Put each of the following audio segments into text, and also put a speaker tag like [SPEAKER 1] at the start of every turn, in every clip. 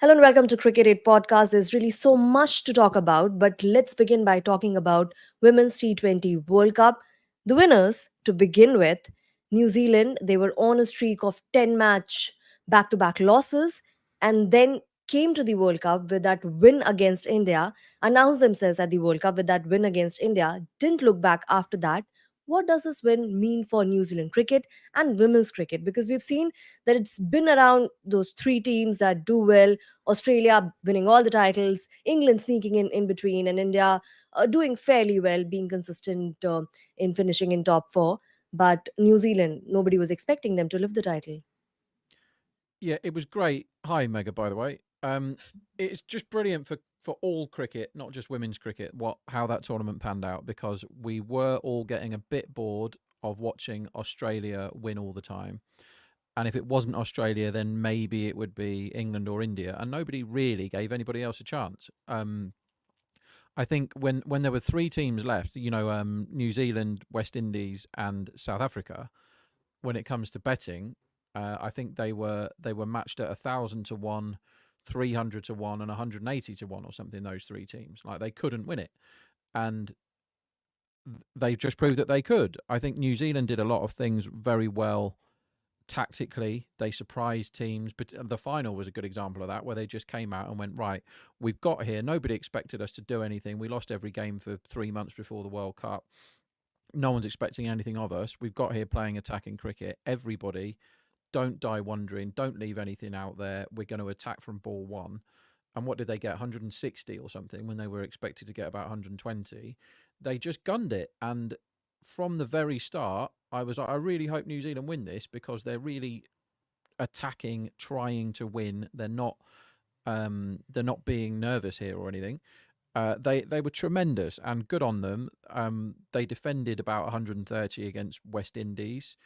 [SPEAKER 1] Hello and welcome to Cricket8 Podcast. There's really so much to talk about, but let's begin by talking about Women's T20 World Cup. The winners, to begin with, New Zealand, they were on a streak of 10 match back to back losses and then came to the World Cup with that win against India, announced themselves at the World Cup with that win against India, didn't look back after that. What does this win mean for New Zealand cricket and women's cricket? Because we've seen that it's been around those three teams that do well. Australia winning all the titles, England sneaking in between, and India doing fairly well, being consistent in finishing in top four. But New Zealand, nobody was expecting them to lift the title.
[SPEAKER 2] Yeah, it was great. Hi, Megha, by the way. It's just brilliant for all cricket, not just women's cricket, how that tournament panned out because we were all getting a bit bored of watching Australia win all the time. And if it wasn't Australia, then maybe it would be England or India, and nobody really gave anybody else a chance. I think when there were three teams left, New Zealand, West Indies, and South Africa, when it comes to betting, I think they were matched at 1,000 to 1, 300 to 1, and 180 to 1 or something. Those three teams, like they couldn't win it, and they just proved that they could. I think New Zealand did a lot of things very well tactically. They surprised teams, but the final was a good example of that, where they just came out and went, right, we've got here. Nobody expected us to do anything. We lost every game for 3 months before the World Cup. No one's expecting anything of us. We've got here playing attacking cricket. Everybody, don't die wondering. Don't leave anything out there. We're going to attack from ball one. And what did they get? 160 or something when they were expected to get about 120. They just gunned it. And from the very start, I was like, I really hope New Zealand win this because they're really attacking, trying to win. They're not being nervous here or anything. They were tremendous and good on them. They defended about 130 against West Indies,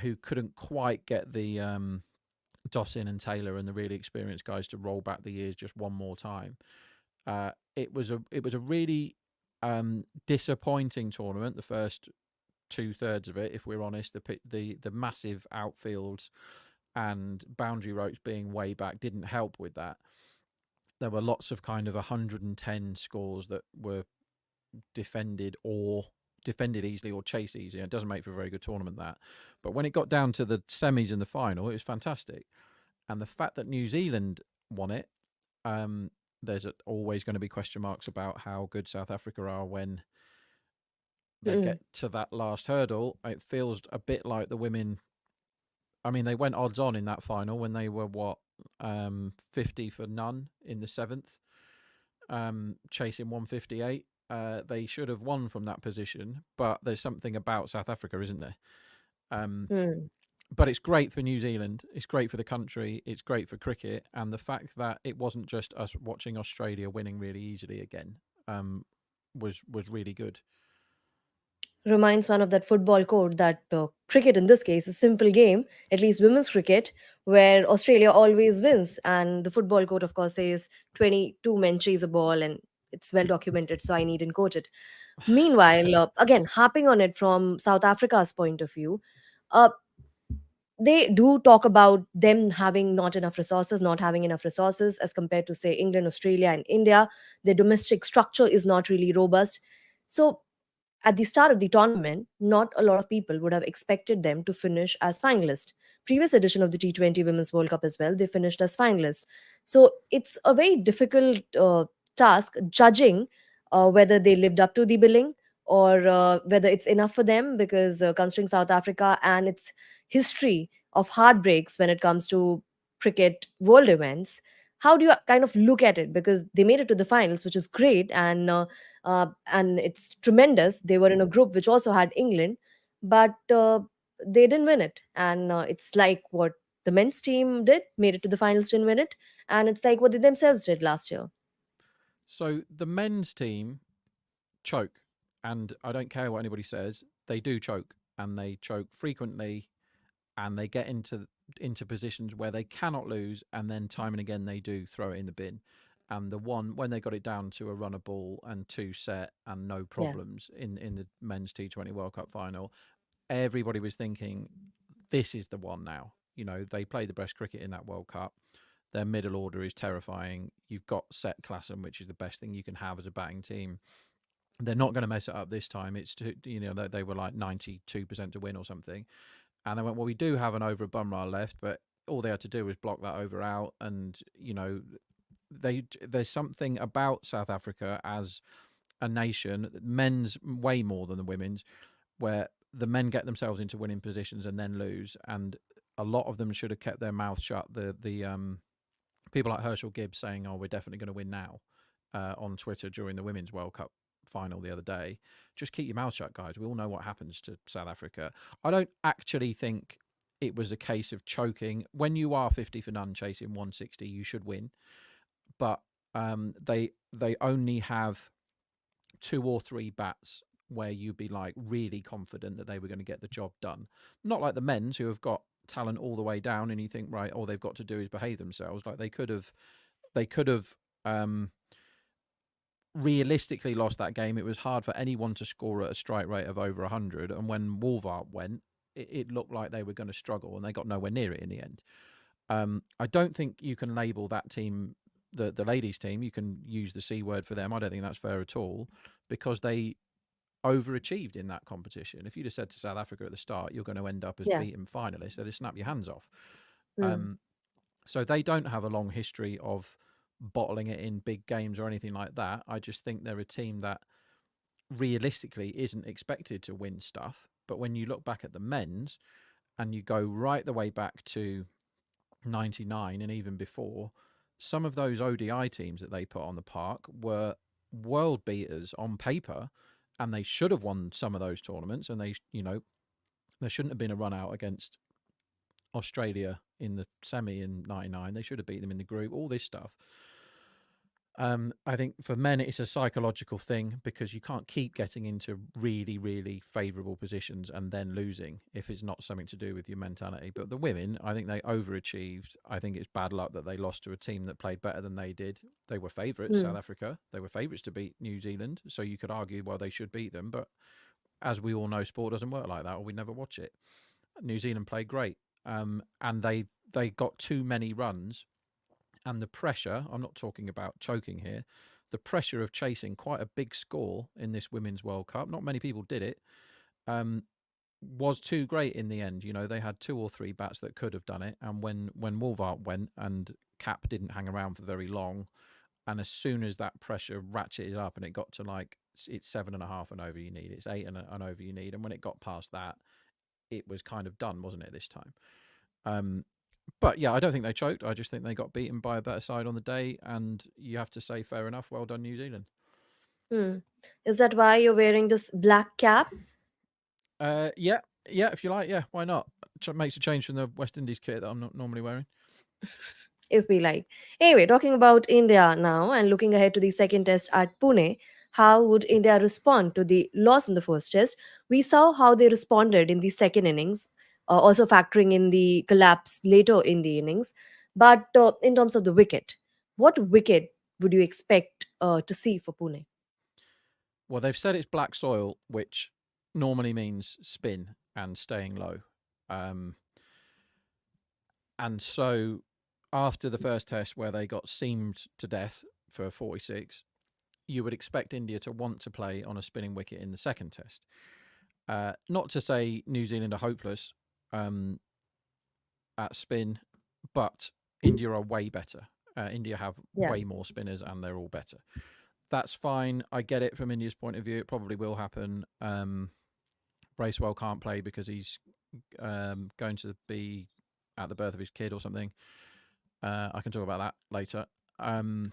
[SPEAKER 2] who couldn't quite get the Dossin and Taylor and the really experienced guys to roll back the years just one more time. It was a really disappointing tournament. The first 2/3 of it, if we're honest, the massive outfields and boundary ropes being way back didn't help with that. There were lots of kind of 110 scores that were defended easily or chased easy. It doesn't make for a very good tournament, that. But when it got down to the semis and the final, it was fantastic. And the fact that New Zealand won it, there's always going to be question marks about how good South Africa are when they
[SPEAKER 1] Mm.
[SPEAKER 2] get to that last hurdle. It feels a bit like the women. I mean, they went odds on in that final when they were 50 for none in the seventh, chasing 158. They should have won from that position, but there's something about South Africa, isn't there? Um,
[SPEAKER 1] Mm.
[SPEAKER 2] but it's great for New Zealand. It's great for the country. It's great for cricket, and the fact that it wasn't just us watching Australia winning really easily again was really good.
[SPEAKER 1] Reminds one of that football quote that cricket in this case is a simple game, at least women's cricket, where Australia always wins. And the football quote, of course, says 22 men chase a ball, and it's well documented, so I needn't quote it. Meanwhile, again, harping on it from South Africa's point of view, uh, they do talk about them having not enough resources, not having enough resources as compared to, say, England, Australia, and India. Their domestic structure is not really robust. So at the start of the tournament, not a lot of people would have expected them to finish as finalists. Previous edition of the T20 Women's World Cup as well, they finished as finalists. So it's a very difficult task judging whether they lived up to the billing or whether it's enough for them because considering South Africa and its history of heartbreaks when it comes to cricket world events, how do you kind of look at it? Because they made it to the finals, which is great, and it's tremendous. They were in a group which also had England, but they didn't win it. And it's like what the men's team did, made it to the finals, didn't win it, and it's like what they themselves did last year.
[SPEAKER 2] So the men's team choke, and I don't care what anybody says, they do choke, and they choke frequently, and they get into positions where they cannot lose, and then time and again they do throw it in the bin. And the one when they got it down to a runner ball and two set and no
[SPEAKER 1] Yeah.
[SPEAKER 2] problems in the men's T20 World Cup final, everybody was thinking, this is the one now. They played the best cricket in that World Cup. Their middle order is terrifying. You've got Set Klassen, which is the best thing you can have as a batting team. They're not going to mess it up this time. It's they were like 92% to win or something, and they went, well, we do have an over at Bumrah left, but all they had to do was block that over out, and there's something about South Africa as a nation, men's way more than the women's, where the men get themselves into winning positions and then lose, and a lot of them should have kept their mouth shut. The people like Herschel Gibbs saying, "Oh, we're definitely going to win now," on Twitter during the Women's World Cup final the other day. Just keep your mouth shut, guys. We all know what happens to South Africa. I don't actually think it was a case of choking. When you are 50 for none chasing 160, you should win. But they only have 2 or 3 bats where you'd be like really confident that they were going to get the job done. Not like the men's who have got talent all the way down, and you think, right, all they've got to do is behave themselves. Like they could have realistically lost that game. It was hard for anyone to score at a strike rate of over 100, and when Wolvart went, it looked like they were going to struggle, and they got nowhere near it in the end. I don't think you can label that team, the ladies team, you can use the C word for them. I don't think that's fair at all, because they overachieved in that competition. If you'd have said to South Africa at the start, you're going to end up as
[SPEAKER 1] Yeah.
[SPEAKER 2] beaten finalists, they'd have snapped your hands off.
[SPEAKER 1] Mm.
[SPEAKER 2] So they don't have a long history of bottling it in big games or anything like that. I just think they're a team that realistically isn't expected to win stuff. But when you look back at the men's and you go right the way back to 99 and even before, some of those ODI teams that they put on the park were world beaters on paper, and they should have won some of those tournaments. And there shouldn't have been a run out against Australia in the semi in 99. They should have beat them in the group, all this stuff. I think for men, it's a psychological thing, because you can't keep getting into really, really favourable positions and then losing if it's not something to do with your mentality. But the women, I think they overachieved. I think it's bad luck that they lost to a team that played better than they did. They were favourites, South
[SPEAKER 1] Mm.
[SPEAKER 2] Africa. They were favourites to beat New Zealand. So you could argue, well, they should beat them. But as we all know, sport doesn't work like that, or we'd never watch it. New Zealand played great. And they got too many runs, and the pressure, I'm not talking about choking here, the pressure of chasing quite a big score in this Women's World Cup, not many people did it, um, was too great in the end. They had 2 or 3 bats that could have done it, and when Wolvart went and Cap didn't hang around for very long, and as soon as that pressure ratcheted up and it got to like, it's 7.5 and over you need, it's 8 and over you need, and when it got past that, it was kind of done, wasn't it, this time? Um, but yeah, I don't think they choked. I just think they got beaten by a better side on the day, and you have to say, fair enough, well done, New Zealand.
[SPEAKER 1] Mm. Is that why you're wearing this black cap?
[SPEAKER 2] Yeah, yeah, if you like, yeah, why not? Makes a change from the West Indies kit that I'm not normally wearing.
[SPEAKER 1] If we like. Anyway, talking about India now and looking ahead to the second test at Pune, how would India respond to the loss in the first test? We saw how they responded in the second innings, also factoring in the collapse later in the innings. But in terms of the wicket, what wicket would you expect to see for Pune?
[SPEAKER 2] Well, they've said it's black soil, which normally means spin and staying low. Um, and so after the first test where they got seamed to death for 46, you would expect India to want to play on a spinning wicket in the second test. Not to say New Zealand are hopeless um, at spin, but India are way better. India have
[SPEAKER 1] Yeah.
[SPEAKER 2] way more spinners, and they're all better. That's fine. I get it from India's point of view. It probably will happen. Bracewell can't play because he's going to be at the birth of his kid or something. I can talk about that later. Um,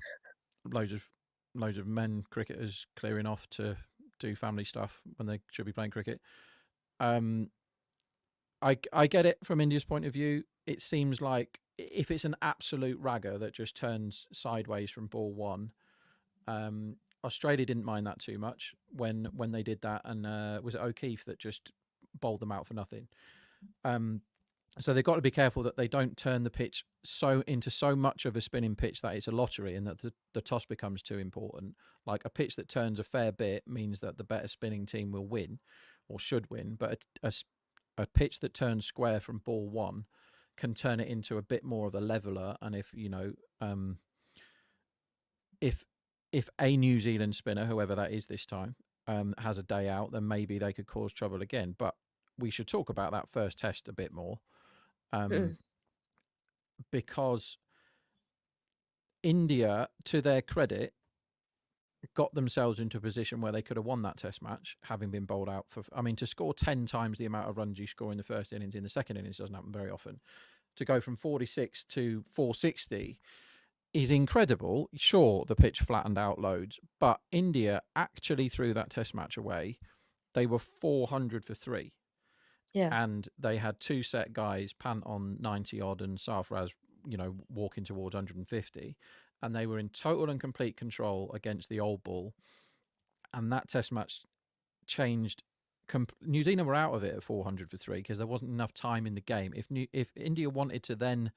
[SPEAKER 2] loads of men cricketers clearing off to do family stuff when they should be playing cricket. Um, I get it from India's point of view. It seems like if it's an absolute ragger that just turns sideways from ball one, Australia didn't mind that too much when they did that, and was it O'Keefe that just bowled them out for nothing? Um, so they've got to be careful that they don't turn the pitch into so much of a spinning pitch that it's a lottery, and that the toss becomes too important. Like a pitch that turns a fair bit means that the better spinning team will win, or should win. But a pitch that turns square from ball one can turn it into a bit more of a leveler. And if if a New Zealand spinner, whoever that is this time, has a day out, then maybe they could cause trouble again. But we should talk about that first test a bit more,
[SPEAKER 1] Hmm.
[SPEAKER 2] because India, to their credit, got themselves into a position where they could have won that test match, having been bowled out for. I mean, to score 10 times the amount of runs you score in the first innings in the second innings doesn't happen very often. To go from 46 to 460 is incredible. Sure, the pitch flattened out loads, but India actually threw that test match away. They were 400 for three,
[SPEAKER 1] Yeah.
[SPEAKER 2] and they had two set guys, Pant on 90 odd and Sarfraz, walking towards 150. And they were in total and complete control against the old ball. And that test match changed. New Zealand were out of it at 400 for three because there wasn't enough time in the game. If India wanted to then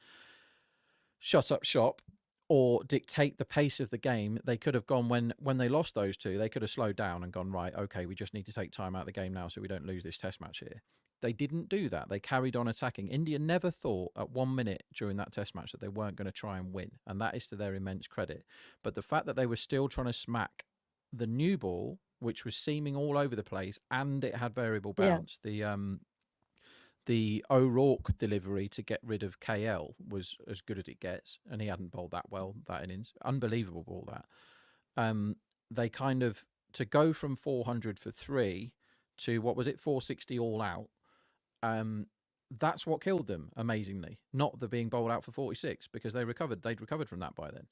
[SPEAKER 2] shut up shop or dictate the pace of the game, they could have gone when they lost those two. They could have slowed down and gone, right, okay, we just need to take time out of the game now so we don't lose this test match here. They didn't do that. They carried on attacking. India never thought at 1 minute during that test match that they weren't going to try and win, and that is to their immense credit. But the fact that they were still trying to smack the new ball, which was seaming all over the place, and it had variable
[SPEAKER 1] Yeah.
[SPEAKER 2] bounce, the O'Rourke delivery to get rid of KL was as good as it gets, and he hadn't bowled that well that innings. Unbelievable ball that. They kind of, to go from 400 for three to, what was it, 460 all out. That's what killed them, amazingly. Not the being bowled out for 46, because they'd recovered from that by then.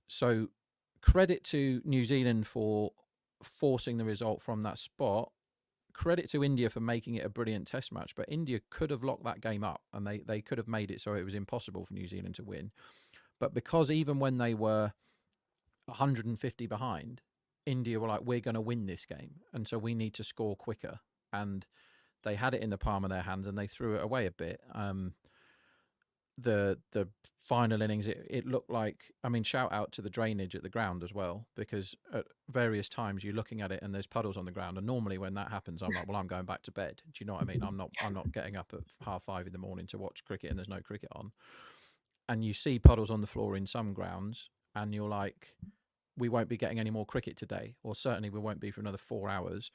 [SPEAKER 2] So credit to New Zealand for forcing the result from that spot. Credit to India for making it a brilliant test match, but India could have locked that game up, and they could have made it so it was impossible for New Zealand to win. But because even when they were 150 behind, India were like, we're going to win this game, and so we need to score quicker. And they had it in the palm of their hands, and they threw it away a bit. The final innings, it looked like, I mean, shout out to the drainage at the ground as well, because at various times you're looking at it and there's puddles on the ground, and normally when that happens, I'm like, well, I'm going back to bed. Do you know what I mean? I'm not getting up at 5:30 in the morning to watch cricket and there's no cricket on. And you see puddles on the floor in some grounds, and you're like, we won't be getting any more cricket today, or certainly we won't be for another 4 hours.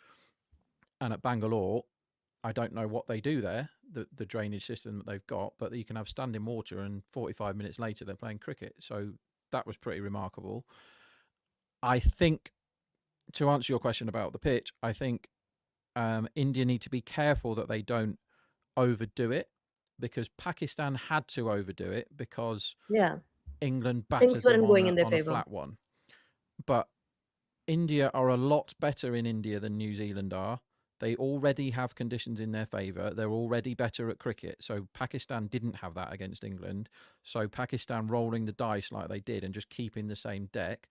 [SPEAKER 2] And at Bangalore, I don't know what they do there, the drainage system that they've got, but you can have standing water and 45 minutes later they're playing cricket. So that was pretty remarkable. I think, to answer your question about the pitch, I think India need to be careful that they don't overdo it, because Pakistan had to overdo it because
[SPEAKER 1] Yeah.
[SPEAKER 2] England
[SPEAKER 1] Things
[SPEAKER 2] battered them
[SPEAKER 1] weren't
[SPEAKER 2] on
[SPEAKER 1] going in
[SPEAKER 2] a,
[SPEAKER 1] their
[SPEAKER 2] on a
[SPEAKER 1] favor.
[SPEAKER 2] flat one. But India are a lot better in India than New Zealand are. They already have conditions in their favour. They're already better at cricket. So Pakistan didn't have that against England. So Pakistan rolling the dice like they did and just keeping the same deck.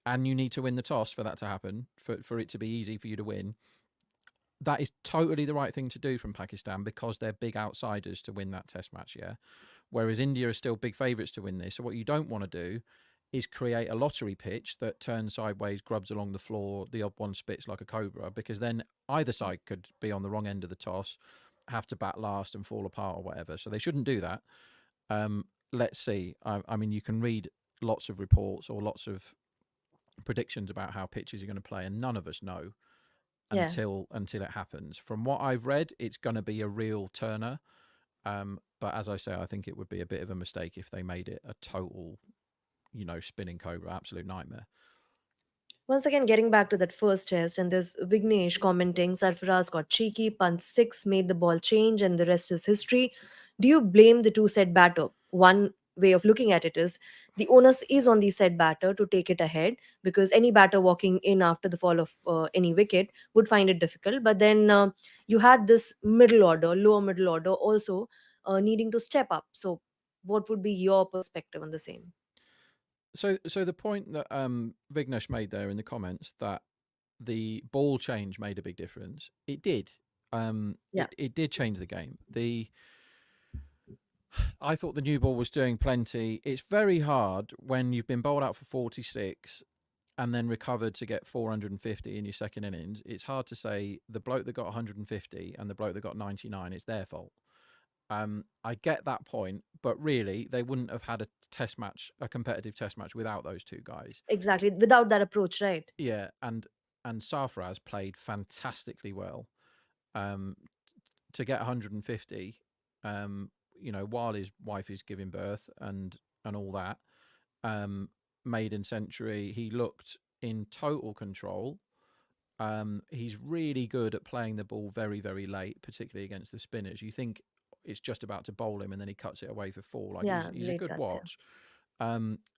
[SPEAKER 2] And you need to win the toss for that to happen, for it to be easy for you to win. That is totally the right thing to do from Pakistan, because they're big outsiders to win that test match, yeah? Whereas India are still big favourites to win this. So what you don't want to do is create a lottery pitch that turns sideways, grubs along the floor, the odd one spits like a cobra, because then either side could be on the wrong end of the toss, have to bat last and fall apart or whatever. So they shouldn't do that. Let's see. I mean, you can read lots of reports or lots of predictions about how pitches are going to play, and none of us know
[SPEAKER 1] Yeah.
[SPEAKER 2] until it happens. From what I've read, it's going to be a real turner. But as I say, I think it would be a bit of a mistake if they made it a total, spinning cobra, absolute nightmare.
[SPEAKER 1] Once again, getting back to that first test, and there's Vignesh commenting, Sarfaraz got cheeky, punt six made the ball change, and the rest is history. Do you blame the two set batter? One way of looking at it is the onus is on the set batter to take it ahead, because any batter walking in after the fall of any wicket would find it difficult. But then you had this middle order, lower middle order also needing to step up. So, what would be your perspective on the same?
[SPEAKER 2] So the point that Vignesh made there in the comments, that the ball change made a big difference. It did.
[SPEAKER 1] Yeah.
[SPEAKER 2] It did change the game. I thought the new ball was doing plenty. It's very hard when you've been bowled out for 46 and then recovered to get 450 in your second innings. It's hard to say the bloke that got 150 and the bloke that got 99, it's their fault. I get that point, but really, they wouldn't have had a test match, a competitive test match, without those two guys.
[SPEAKER 1] Exactly. Without that approach, right?
[SPEAKER 2] Yeah, and Sarfaraz played fantastically well. Um, to get 150, um, while his wife is giving birth and all that, um, maiden century, he looked in total control. He's really good at playing the ball very, very late, particularly against the spinners. You think it's just about to bowl him, and then he cuts it away for four. Like
[SPEAKER 1] Yeah,
[SPEAKER 2] he's a
[SPEAKER 1] late
[SPEAKER 2] good
[SPEAKER 1] cuts. Yeah.
[SPEAKER 2] watch.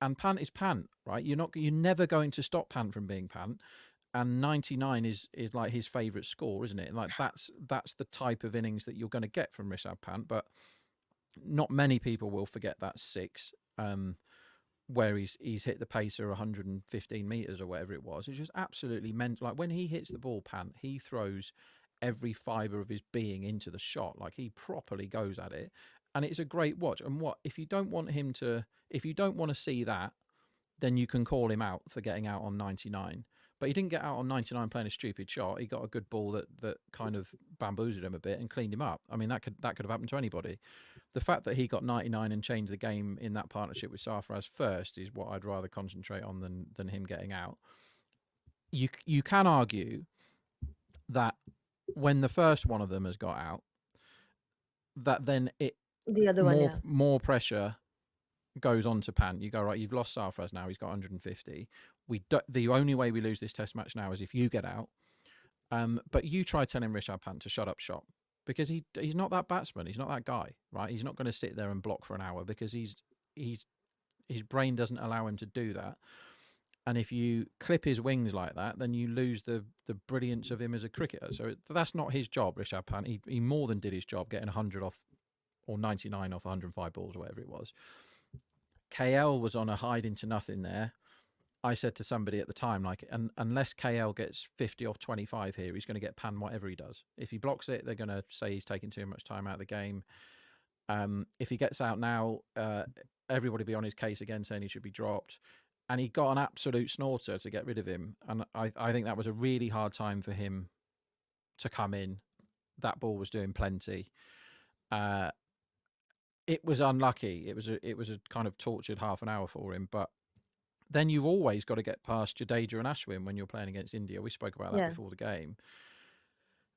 [SPEAKER 2] And Pant is Pant, right? You're never going to stop Pant from being Pant. And 99 is like his favourite score, isn't it? Like that's the type of innings that you're going to get from Rishabh Pant. But not many people will forget that six. Where he's hit the pacer 115 meters or whatever it was. It's just absolutely mental. Like when he hits the ball, Pant, he throws every fiber of his being into the shot. Like he properly goes at it, and it's a great watch. And what if you don't want him to? If you don't want to see that, then you can call him out for getting out on 99. But he didn't get out on 99 playing a stupid shot. He got a good ball that kind of bamboozled him a bit and cleaned him up. I mean, that could have happened to anybody. The fact that he got 99 and changed the game in that partnership with Sarfaraz first is what I'd rather concentrate on than him getting out. You can argue that when the first one of them has got out, that then it
[SPEAKER 1] The other one, yeah.
[SPEAKER 2] more pressure goes on to Pant. You go, right, you've lost Sarfaraz now. He's got 150. The only way we lose this test match now is if you get out. But you try telling Rishabh Pant to shut up shop, because he's not that batsman. He's not that guy, right? He's not going to sit there and block for an hour, because his brain doesn't allow him to do that. And if you clip his wings like that, then you lose the brilliance of him as a cricketer. So that's not his job, Rishabh Pant. He more than did his job getting 100 off, or 99 off 105 balls, or whatever it was. KL was on a hide into nothing there. I said to somebody at the time, like, unless KL gets 50 off 25 here, he's going to get panned whatever he does. If he blocks it, they're going to say he's taking too much time out of the game. If he gets out now, everybody be on his case again, saying he should be dropped. And he got an absolute snorter to get rid of him. And I think that was a really hard time for him to come in. That ball was doing plenty. It was unlucky. It was a kind of tortured half an hour for him, but then you've always got to get past Jadeja and Ashwin when you're playing against India. We spoke about that
[SPEAKER 1] Yeah.
[SPEAKER 2] before the game.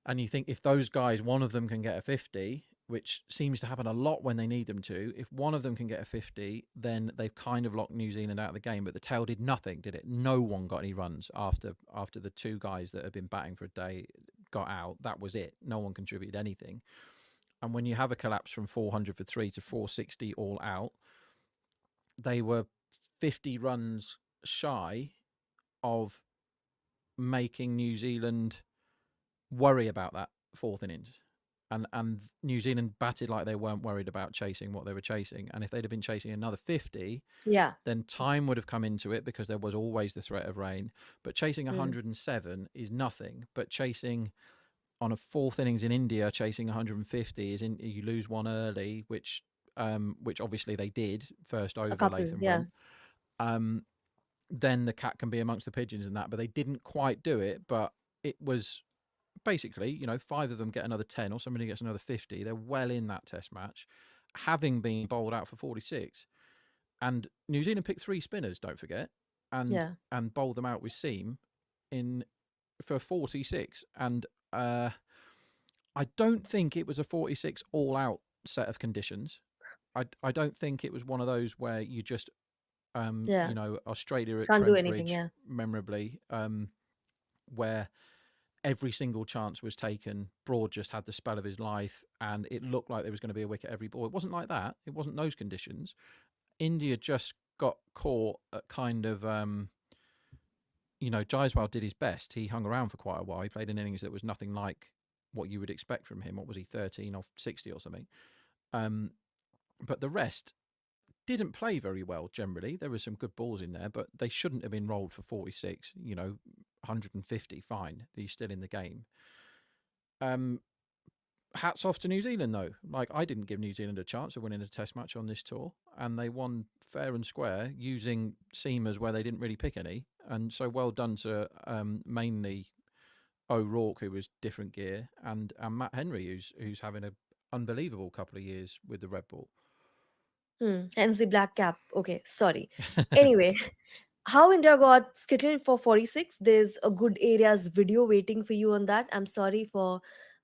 [SPEAKER 2] And you think if those guys, one of them can get a 50, which seems to happen a lot when they need them to, if one of them can get a 50, then they've kind of locked New Zealand out of the game. But the tail did nothing, did it? No one got any runs after the two guys that had been batting for a day got out. That was it. No one contributed anything. And when you have a collapse from 400 for 3 to 460 all out, they were 50 runs shy of making New Zealand worry about that fourth innings. And New Zealand batted like they weren't worried about chasing what they were chasing. And if they'd have been chasing another 50,
[SPEAKER 1] Yeah.
[SPEAKER 2] then time would have come into it, because there was always the threat of rain. But chasing
[SPEAKER 1] Mm.
[SPEAKER 2] 107 is nothing. But chasing on a fourth innings in India, chasing 150 you lose one early, which obviously they did first over
[SPEAKER 1] A couple,
[SPEAKER 2] Latham
[SPEAKER 1] yeah.
[SPEAKER 2] went. Then the cat can be amongst the pigeons and that, but they didn't quite do it. But it was basically, 5 of them get another 10, or somebody gets another 50. They're well in that test match, having been bowled out for 46. And New Zealand picked 3 spinners, don't forget, and
[SPEAKER 1] Yeah.
[SPEAKER 2] bowled them out with seam for 46. And I don't think it was a 46 all out set of conditions. I don't think it was one of those where you just
[SPEAKER 1] Yeah.
[SPEAKER 2] Australia at
[SPEAKER 1] Can't do
[SPEAKER 2] Trent
[SPEAKER 1] anything,
[SPEAKER 2] Bridge,
[SPEAKER 1] yeah.
[SPEAKER 2] memorably, where every single chance was taken. Broad just had the spell of his life, and it looked like there was going to be a wicket every ball. It wasn't like that. It wasn't those conditions. India just got caught at kind of, Jaiswal did his best. He hung around for quite a while. He played an innings that was nothing like what you would expect from him. What was he, 13 off 60 or something? But the rest didn't play very well generally. There were some good balls in there, but they shouldn't have been rolled for 46, 150, fine. He's still in the game. Hats off to New Zealand, though. Like, I didn't give New Zealand a chance of winning a test match on this tour, and they won fair and square using seamers where they didn't really pick any. And so well done to mainly O'Rourke, who was different gear, and Matt Henry, who's having unbelievable couple of years with the Red Bull.
[SPEAKER 1] Hence the black cap. Okay, sorry. Anyway, how India got skittled for 46, there's a good areas video waiting for you on that. I'm sorry for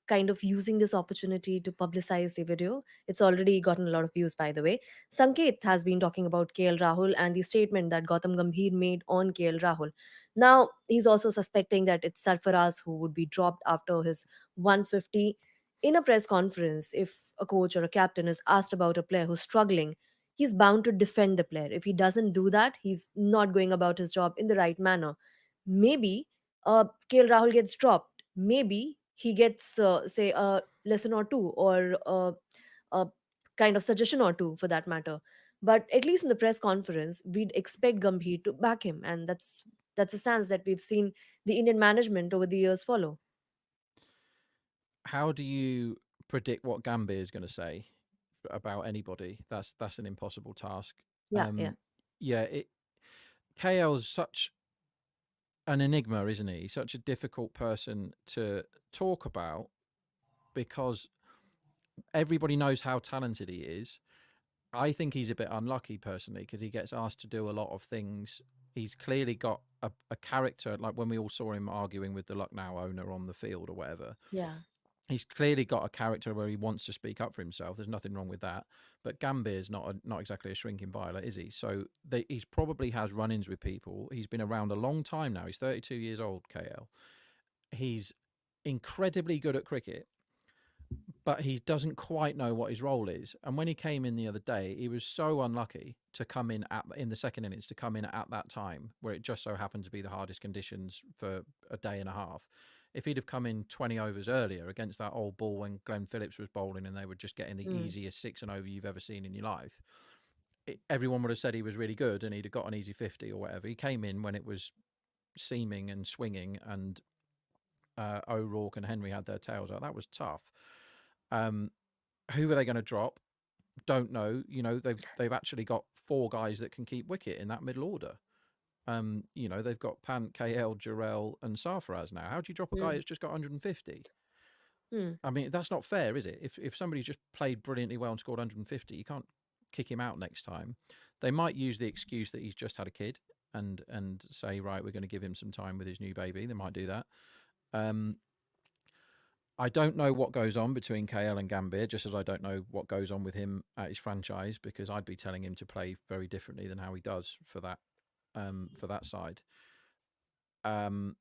[SPEAKER 1] kind of using this opportunity to publicize the video. It's already gotten a lot of views, by the way. Sanket has been talking about KL Rahul and the statement that Gautam Gambhir made on KL Rahul. Now, he's also suspecting that it's Sarfaraz who would be dropped after his 150. In a press conference, if a coach or a captain is asked about a player who's struggling, he's bound to defend the player. If he doesn't do that, he's not going about his job in the right manner. Maybe KL Rahul gets dropped. Maybe he gets, say, a lesson or two, or a kind of suggestion or two for that matter. But at least in the press conference, we'd expect Gambhir to back him, and that's a stance that we've seen the Indian management over the years follow.
[SPEAKER 2] How do you predict what Gambia is going to say about anybody? That's an impossible task.
[SPEAKER 1] Yeah, yeah,
[SPEAKER 2] Um, yeah, KL's such an enigma, isn't he? Such a difficult person to talk about because everybody knows how talented he is. I think he's a bit unlucky personally because he gets asked to do a lot of things. He's clearly got a character, like when we all saw him arguing with the Lucknow owner on the field or whatever.
[SPEAKER 1] yeah.
[SPEAKER 2] He's clearly got a character where he wants to speak up for himself. There's nothing wrong with that. But Gambia is not exactly a shrinking violet, is he? So he's probably has run-ins with people. He's been around a long time now. He's 32 years old, KL. He's incredibly good at cricket, but he doesn't quite know what his role is. And when he came in the other day, he was so unlucky to come in the second innings, to come in at that time where it just so happened to be the hardest conditions for a day and a half. If he'd have come in 20 overs earlier against that old ball when Glenn Phillips was bowling and they were just getting the
[SPEAKER 1] Mm,
[SPEAKER 2] easiest six and over you've ever seen in your life, everyone would have said he was really good and he'd have got an easy 50 or whatever. He came in when it was seaming and swinging, and O'Rourke and Henry had their tails out. That was tough. Um, who are they going to drop? Don't know. You know, they've actually got four guys that can keep wicket in that middle order. You know, they've got Pant, KL, Jarrell, and Sarfaraz now. How do you drop a guy
[SPEAKER 1] mm,
[SPEAKER 2] that's just got 150?
[SPEAKER 1] mm.
[SPEAKER 2] I mean, that's not fair, is it? If somebody's just played brilliantly well and scored 150, you can't kick him out next time. They might use the excuse that he's just had a kid and say, right, we're going to give him some time with his new baby. They might do that. Um, I don't know what goes on between KL and Gambia, just as I don't know what goes on with him at his franchise, because I'd be telling him to play very differently than how he does for that side. Um,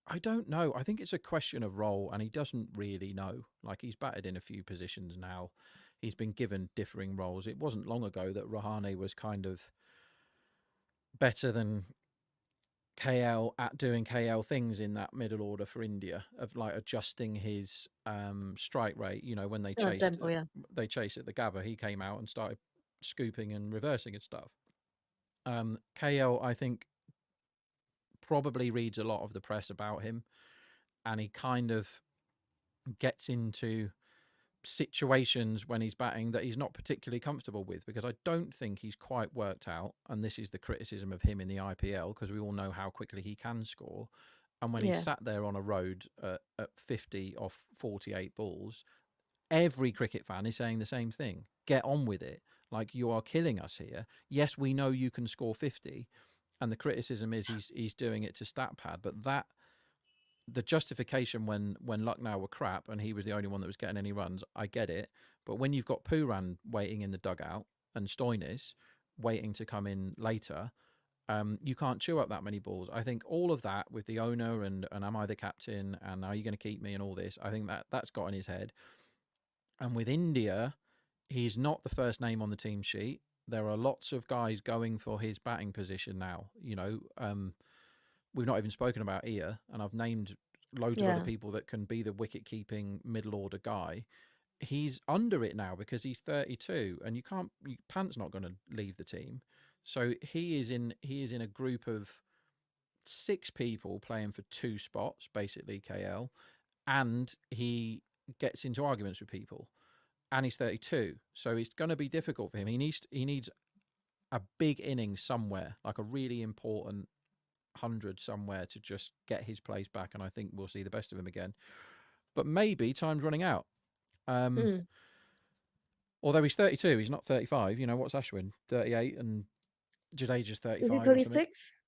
[SPEAKER 2] I don't know. I think it's a question of role, and he doesn't really know. Like, he's batted in a few positions now. He's been given differing roles. It wasn't long ago that Rahane was kind of better than KL at doing KL things in that middle order for India, of like adjusting his strike rate. You know, when
[SPEAKER 1] Tempo, yeah.
[SPEAKER 2] they chased at the Gabba, he came out and started scooping and reversing and stuff. KL, I think, probably reads a lot of the press about him, and he kind of gets into situations when he's batting that he's not particularly comfortable with, because I don't think he's quite worked out, and this is the criticism of him in the IPL, because we all know how quickly he can score. And when he's
[SPEAKER 1] Yeah.
[SPEAKER 2] sat there on a road at 50 off 48 balls, every cricket fan is saying the same thing. Get on with it. Like, you are killing us here. Yes, we know you can score 50, and the criticism is he's doing it to stat pad, but that the justification when Lucknow were crap and he was the only one that was getting any runs, I get it. But when you've got Pooran waiting in the dugout and Stoinis waiting to come in later, you can't chew up that many balls. I think all of that with the owner and am I the captain and are you going to keep me and all this, I think that's got in his head. And with India, he's not the first name on the team sheet. There are lots of guys going for his batting position now. You know, we've not even spoken about Ia, and I've named loads of other
[SPEAKER 1] Yeah.
[SPEAKER 2] people that can be the wicket keeping middle order guy. He's under it now because he's 32, and Pant's not going to leave the team, so he is in a group of six people playing for two spots, basically KL, and he gets into arguments with people, and he's 32, so it's going to be difficult for him. He needs a big innings somewhere, like a really important 100 somewhere, to just get his place back, and I think we'll see the best of him again. But maybe time's running out. Um,
[SPEAKER 1] Hmm.
[SPEAKER 2] although he's 32, he's not 35. You know, what's Ashwin? 38 and Jadeja's
[SPEAKER 1] Is he
[SPEAKER 2] 35 or something.
[SPEAKER 1] 36?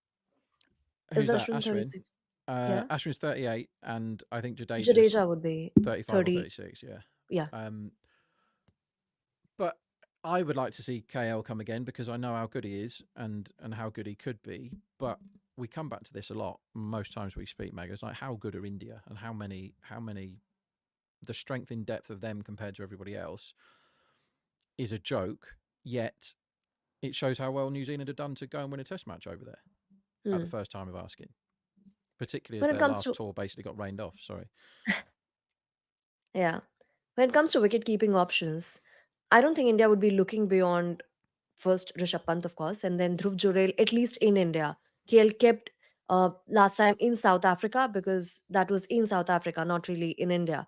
[SPEAKER 1] Is
[SPEAKER 2] Who's that?
[SPEAKER 1] Ashwin
[SPEAKER 2] Ashwin.
[SPEAKER 1] 36? Yeah.
[SPEAKER 2] Ashwin's 38, and I think Jadeja's
[SPEAKER 1] Jadeja would be
[SPEAKER 2] 35 or
[SPEAKER 1] 30.
[SPEAKER 2] 36. Yeah.
[SPEAKER 1] Yeah.
[SPEAKER 2] Um, but I would like to see KL come again because I know how good he is and how good he could be. But we come back to this a lot. Most times we speak, Meg. It's like how good are India and how many the strength in depth of them compared to everybody else is a joke. Yet it shows how well New Zealand have done to go and win a Test match over there at the
[SPEAKER 1] Hmm.
[SPEAKER 2] first time of asking. Particularly as
[SPEAKER 1] When it
[SPEAKER 2] their
[SPEAKER 1] comes
[SPEAKER 2] last
[SPEAKER 1] to,
[SPEAKER 2] tour basically got rained off. Sorry.
[SPEAKER 1] yeah, when it comes to wicket keeping options, I don't think India would be looking beyond first Rishabh Pant, of course, and then Dhruv Jurel, at least in India. KL kept last time in South Africa because that was in South Africa, not really in India.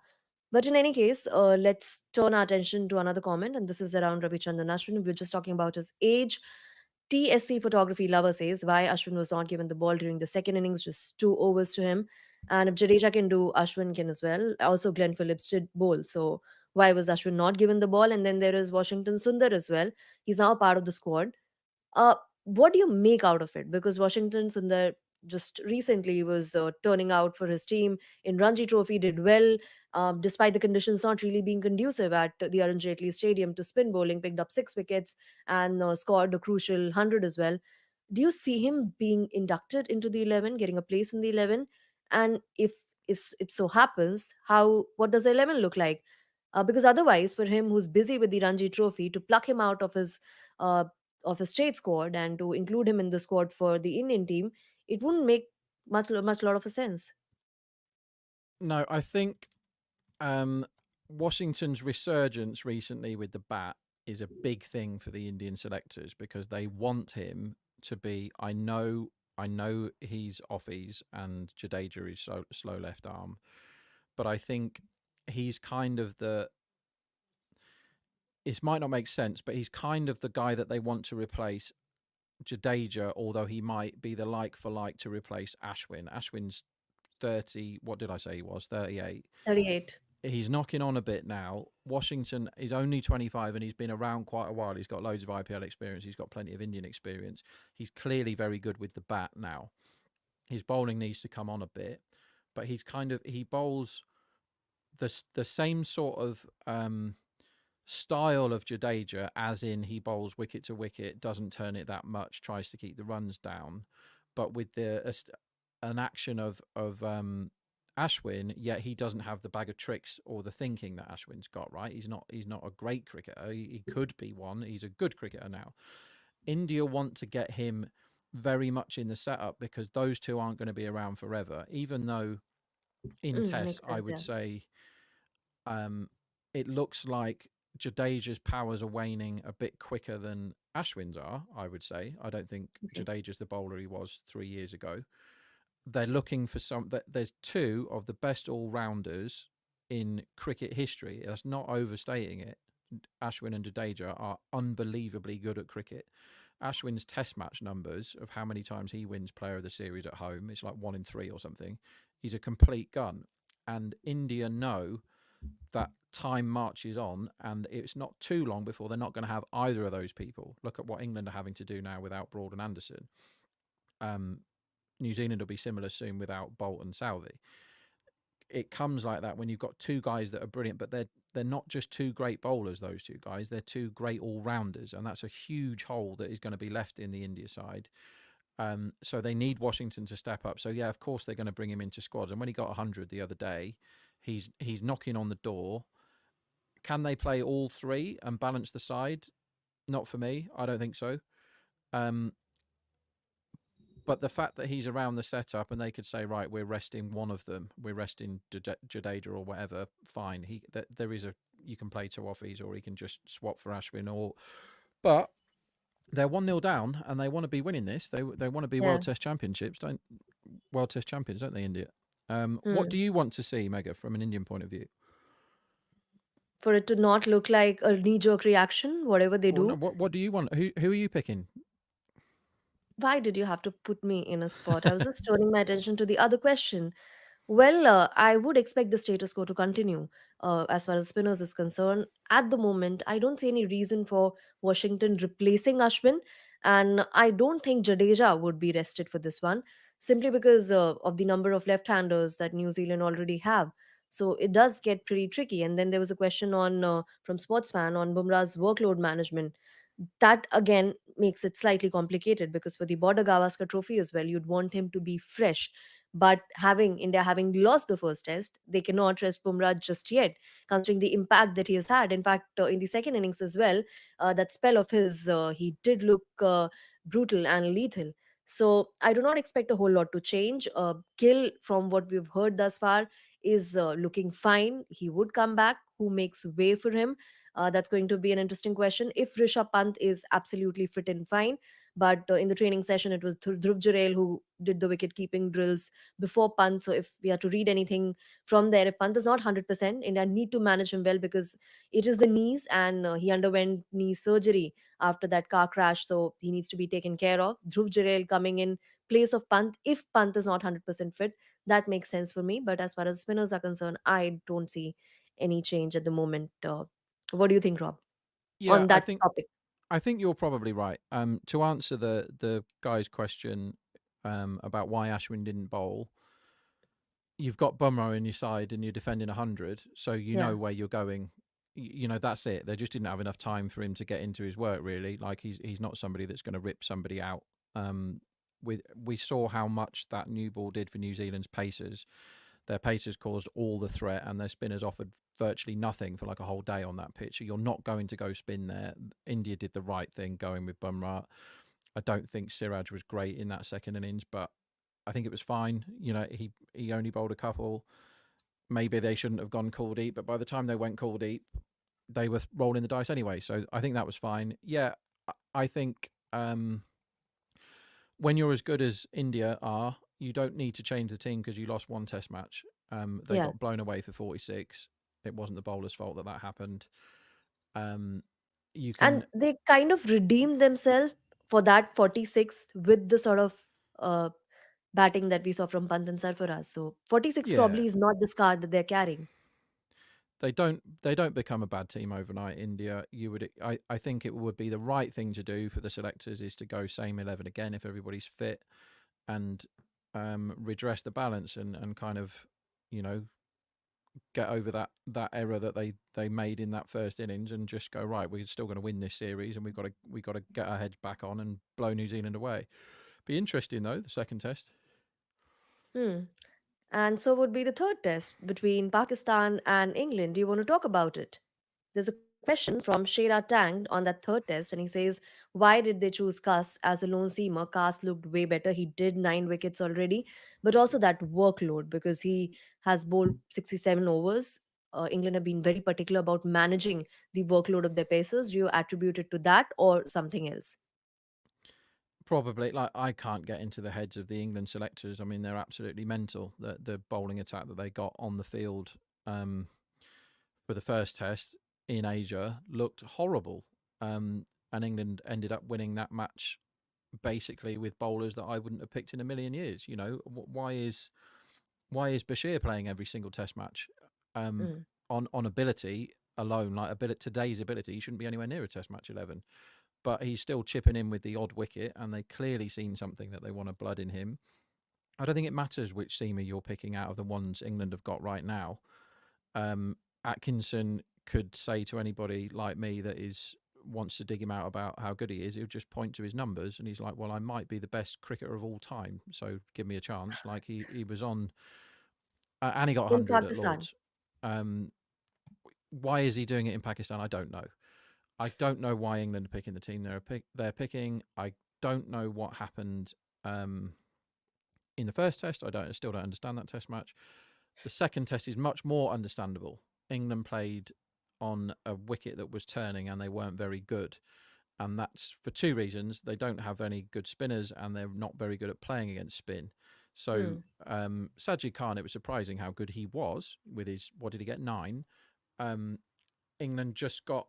[SPEAKER 1] But in any case, let's turn our attention to another comment, and this is around Ravichandran Ashwin. We were just talking about his age. TSC photography lover says why Ashwin was not given the ball during the second innings, just 2 overs to him. And if Jadeja can do, Ashwin can as well. Also, Glenn Phillips did bowl. So why was Ashwin not given the ball? And then there is Washington Sundar as well. He's now a part of the squad. Uh, what do you make out of it? Because Washington Sundar just recently was turning out for his team in Ranji Trophy, did well, despite the conditions not really being conducive at the Arun Jaitley Stadium to spin bowling, picked up 6 wickets and scored a crucial 100 as well. Do you see him being inducted into the 11, getting a place in the 11? And if it so happens, how what does the 11 look like? Because otherwise, for him who's busy with the Ranji Trophy, to pluck him out uh, of his state squad and to include him in the squad for the Indian team, it wouldn't make much lot of a sense.
[SPEAKER 2] No, I think um, Washington's resurgence recently with the bat is a big thing for the Indian selectors because they want him to be. I know he's offies and Jadeja is so slow left arm, but I think he's kind of the. It might not make sense, but he's kind of the guy that they want to replace Jadeja, although he might be the like for like to replace Ashwin. Ashwin's 30. What did I say he was? 38.
[SPEAKER 1] 38.
[SPEAKER 2] He's knocking on a bit now. Washington is only 25 and he's been around quite a while. He's got loads of IPL experience. He's got plenty of Indian experience. He's clearly very good with the bat now. His bowling needs to come on a bit, but he bowls the same sort of style of Jadeja, as in he bowls wicket to wicket, doesn't turn it that much, tries to keep the runs down, but with an action of Ashwin, yet he doesn't have the bag of tricks or the thinking that Ashwin's got. Right, he's not a great cricketer. He could be one. He's a good cricketer now. India want to get him very much in the setup because those two aren't going to be around forever. Even though in tests,
[SPEAKER 1] Makes
[SPEAKER 2] I
[SPEAKER 1] sense,
[SPEAKER 2] would
[SPEAKER 1] yeah.
[SPEAKER 2] say um, it looks like Jadeja's powers are waning a bit quicker than Ashwin's are, I would say. I don't think
[SPEAKER 1] Okay.
[SPEAKER 2] Jadeja's the bowler he was 3 years ago. They're looking for there's two of the best all rounders in cricket history. That's not overstating it. Ashwin and Jadeja are unbelievably good at cricket. Ashwin's test match numbers of how many times he wins player of the series at home, it's like 1 in 3 or something. He's a complete gun. And India know that time marches on and it's not too long before they're not going to have either of those people. Look at what England are having to do now without Broad and Anderson. Um, New Zealand will be similar soon without Bolt and Southey. It comes like that when you've got two guys that are brilliant, but they're not just two great bowlers. Those two guys, they're two great all rounders, and that's a huge hole that is going to be left in the India side. So they need Washington to step up. So yeah, of course they're going to bring him into squads. And when he got 100 the other day, he's knocking on the door. Can they play all three and balance the side? Not for me. I don't think so. Um, but the fact that he's around the setup and they could say, right, we're resting one of them, we're resting Jadeja or whatever, fine. There is you can play two offies or he can just swap for Ashwin. But they're 1-0 down and they want to be winning this. They want to be
[SPEAKER 1] Yeah.
[SPEAKER 2] World Test Championships, World Test champions, don't they, India? What
[SPEAKER 1] Hmm.
[SPEAKER 2] do you want to see, Megha, from an Indian point of view?
[SPEAKER 1] For it to not look like a knee jerk reaction, whatever they
[SPEAKER 2] Well, no,
[SPEAKER 1] do.
[SPEAKER 2] what do you want? Who are you picking?
[SPEAKER 1] Why did you have to put me in a spot? I was just turning my attention to the other question. Well, I would expect the status quo to continue. as far as spinners is concerned. At the moment, I don't see any reason for Washington replacing Ashwin, and I don't think Jadeja would be rested for this one, simply because of the number of left-handers that New Zealand already have. So it does get pretty tricky. And then there was a question on from Sportsman on Bumrah's workload management. That again makes it slightly complicated, because for the Border Gavaskar Trophy as well, you'd want him to be fresh. But having India having lost the first test, they cannot rest Bumrah just yet, considering the impact that he has had. In fact, in the second innings as well, that spell of his, he did look brutal and lethal. So I do not expect a whole lot to change. Gill, from what we've heard thus far, is looking fine. He would come back. Who makes way for him? That's going to be an interesting question. If Rishabh Pant is absolutely fit and fine, but in the training session, it was Dhruv Jurel who did the wicket keeping drills before Pant. So if we are to read anything from there, if Pant is not 100%, India need to manage him well, because it is the knees, and he underwent knee surgery after that car crash. So he needs to be taken care of. Dhruv Jurel coming in place of Pant, if Pant is not 100% fit, that makes sense for me. But as far as spinners are concerned, I don't see any change at the moment. What do you think, Rob,
[SPEAKER 2] Yeah,
[SPEAKER 1] on that topic?
[SPEAKER 2] I think you're probably right. To answer the guy's question about why Ashwin didn't bowl, you've got Bumrah in your side and you're defending 100, so you
[SPEAKER 1] Yeah.
[SPEAKER 2] know where you're going. You know that's it. They just didn't have enough time for him to get into his work. Really, like he's not somebody that's going to rip somebody out. We saw how much that new ball did for New Zealand's pacers. Their pacers caused all the threat, and their spinners offered virtually nothing for like a whole day on that pitch. So you're not going to go spin there. India did the right thing going with Bumrah. I don't think Siraj was great in that second innings, but I think it was fine. You know, he only bowled a couple. Maybe they shouldn't have gone cool deep, but by the time they went cool deep, they were rolling the dice anyway. So I think that was fine. Yeah, I think when you're as good as India are, you don't need to change the team because you lost one test match. They
[SPEAKER 1] Yeah.
[SPEAKER 2] got blown away for 46. It wasn't the bowler's fault that happened. Um, you
[SPEAKER 1] And
[SPEAKER 2] can,
[SPEAKER 1] they kind of redeemed themselves for that 46 with the sort of uh, batting that we saw from Pant and Sarfaraz. So 46
[SPEAKER 2] yeah,
[SPEAKER 1] probably is not this card that they're carrying.
[SPEAKER 2] they don't become a bad team overnight. India, I think it would be the right thing to do for the selectors is to go same 11 again if everybody's fit, and redress the balance and kind of, you know, get over that error that they made in that first innings and just go right. We're still going to win this series, and we got to get our heads back on and blow New Zealand away. Be interesting though the second test.
[SPEAKER 1] Hmm. And so would be the third test between Pakistan and England. Do you want to talk about it? There's a question from Shera Tang on that third test, and he says, why did they choose Cuss as a lone seamer? Cuss looked way better. He did 9 wickets already, but also that workload, because he has bowled 67 overs. England have been very particular about managing the workload of their pacers. Do you attribute it to that or something else?
[SPEAKER 2] Probably, like I can't get into the heads of the England selectors. I mean, they're absolutely mental. The bowling attack that they got on the field um, for the first test in Asia looked horrible, and England ended up winning that match basically with bowlers that I wouldn't have picked in a million years. You know, why is Bashir playing every single Test match? Um,
[SPEAKER 1] Mm.
[SPEAKER 2] on ability alone, like today's ability, he shouldn't be anywhere near a Test match 11. But he's still chipping in with the odd wicket, and they clearly seen something that they want to blood in him. I don't think it matters which seamer you're picking out of the ones England have got right now. Um, Atkinson could say to anybody like me that is wants to dig him out about how good he is, he'll just point to his numbers and he's like, well, I might be the best cricketer of all time, so give me a chance. Like he was on, and he got
[SPEAKER 1] In
[SPEAKER 2] 100 at
[SPEAKER 1] Pakistan.
[SPEAKER 2] Lords. Um, why is he doing it in Pakistan? I don't know. I don't know why England are picking the team they're picking. I don't know what happened um, in the first test. I still don't understand that test match. The second test is much more understandable. England played on a wicket that was turning and they weren't very good. And that's for two reasons. They don't have any good spinners and they're not very good at playing against spin. So
[SPEAKER 1] Hmm.
[SPEAKER 2] Sajid Khan, it was surprising how good he was with his, what did he get, 9? Um, England just got,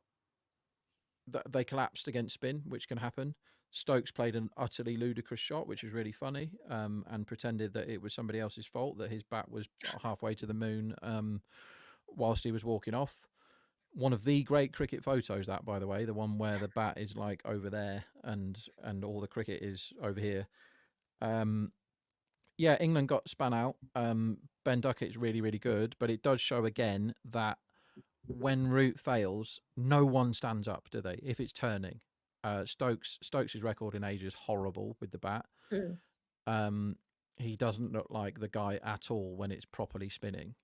[SPEAKER 2] they collapsed against spin, which can happen. Stokes played an utterly ludicrous shot, which was really funny, and pretended that it was somebody else's fault, that his bat was halfway to the moon, whilst he was walking off. One of the great cricket photos, that, by the way, the one where the bat is like over there and all the cricket is over here. Um, yeah, England got spun out. Ben Duckett's really, really good, but it does show again that when route fails, no one stands up, do they? If it's turning, Stokes' record in Asia is horrible with the bat.
[SPEAKER 1] Hmm.
[SPEAKER 2] Um, he doesn't look like the guy at all when it's properly spinning.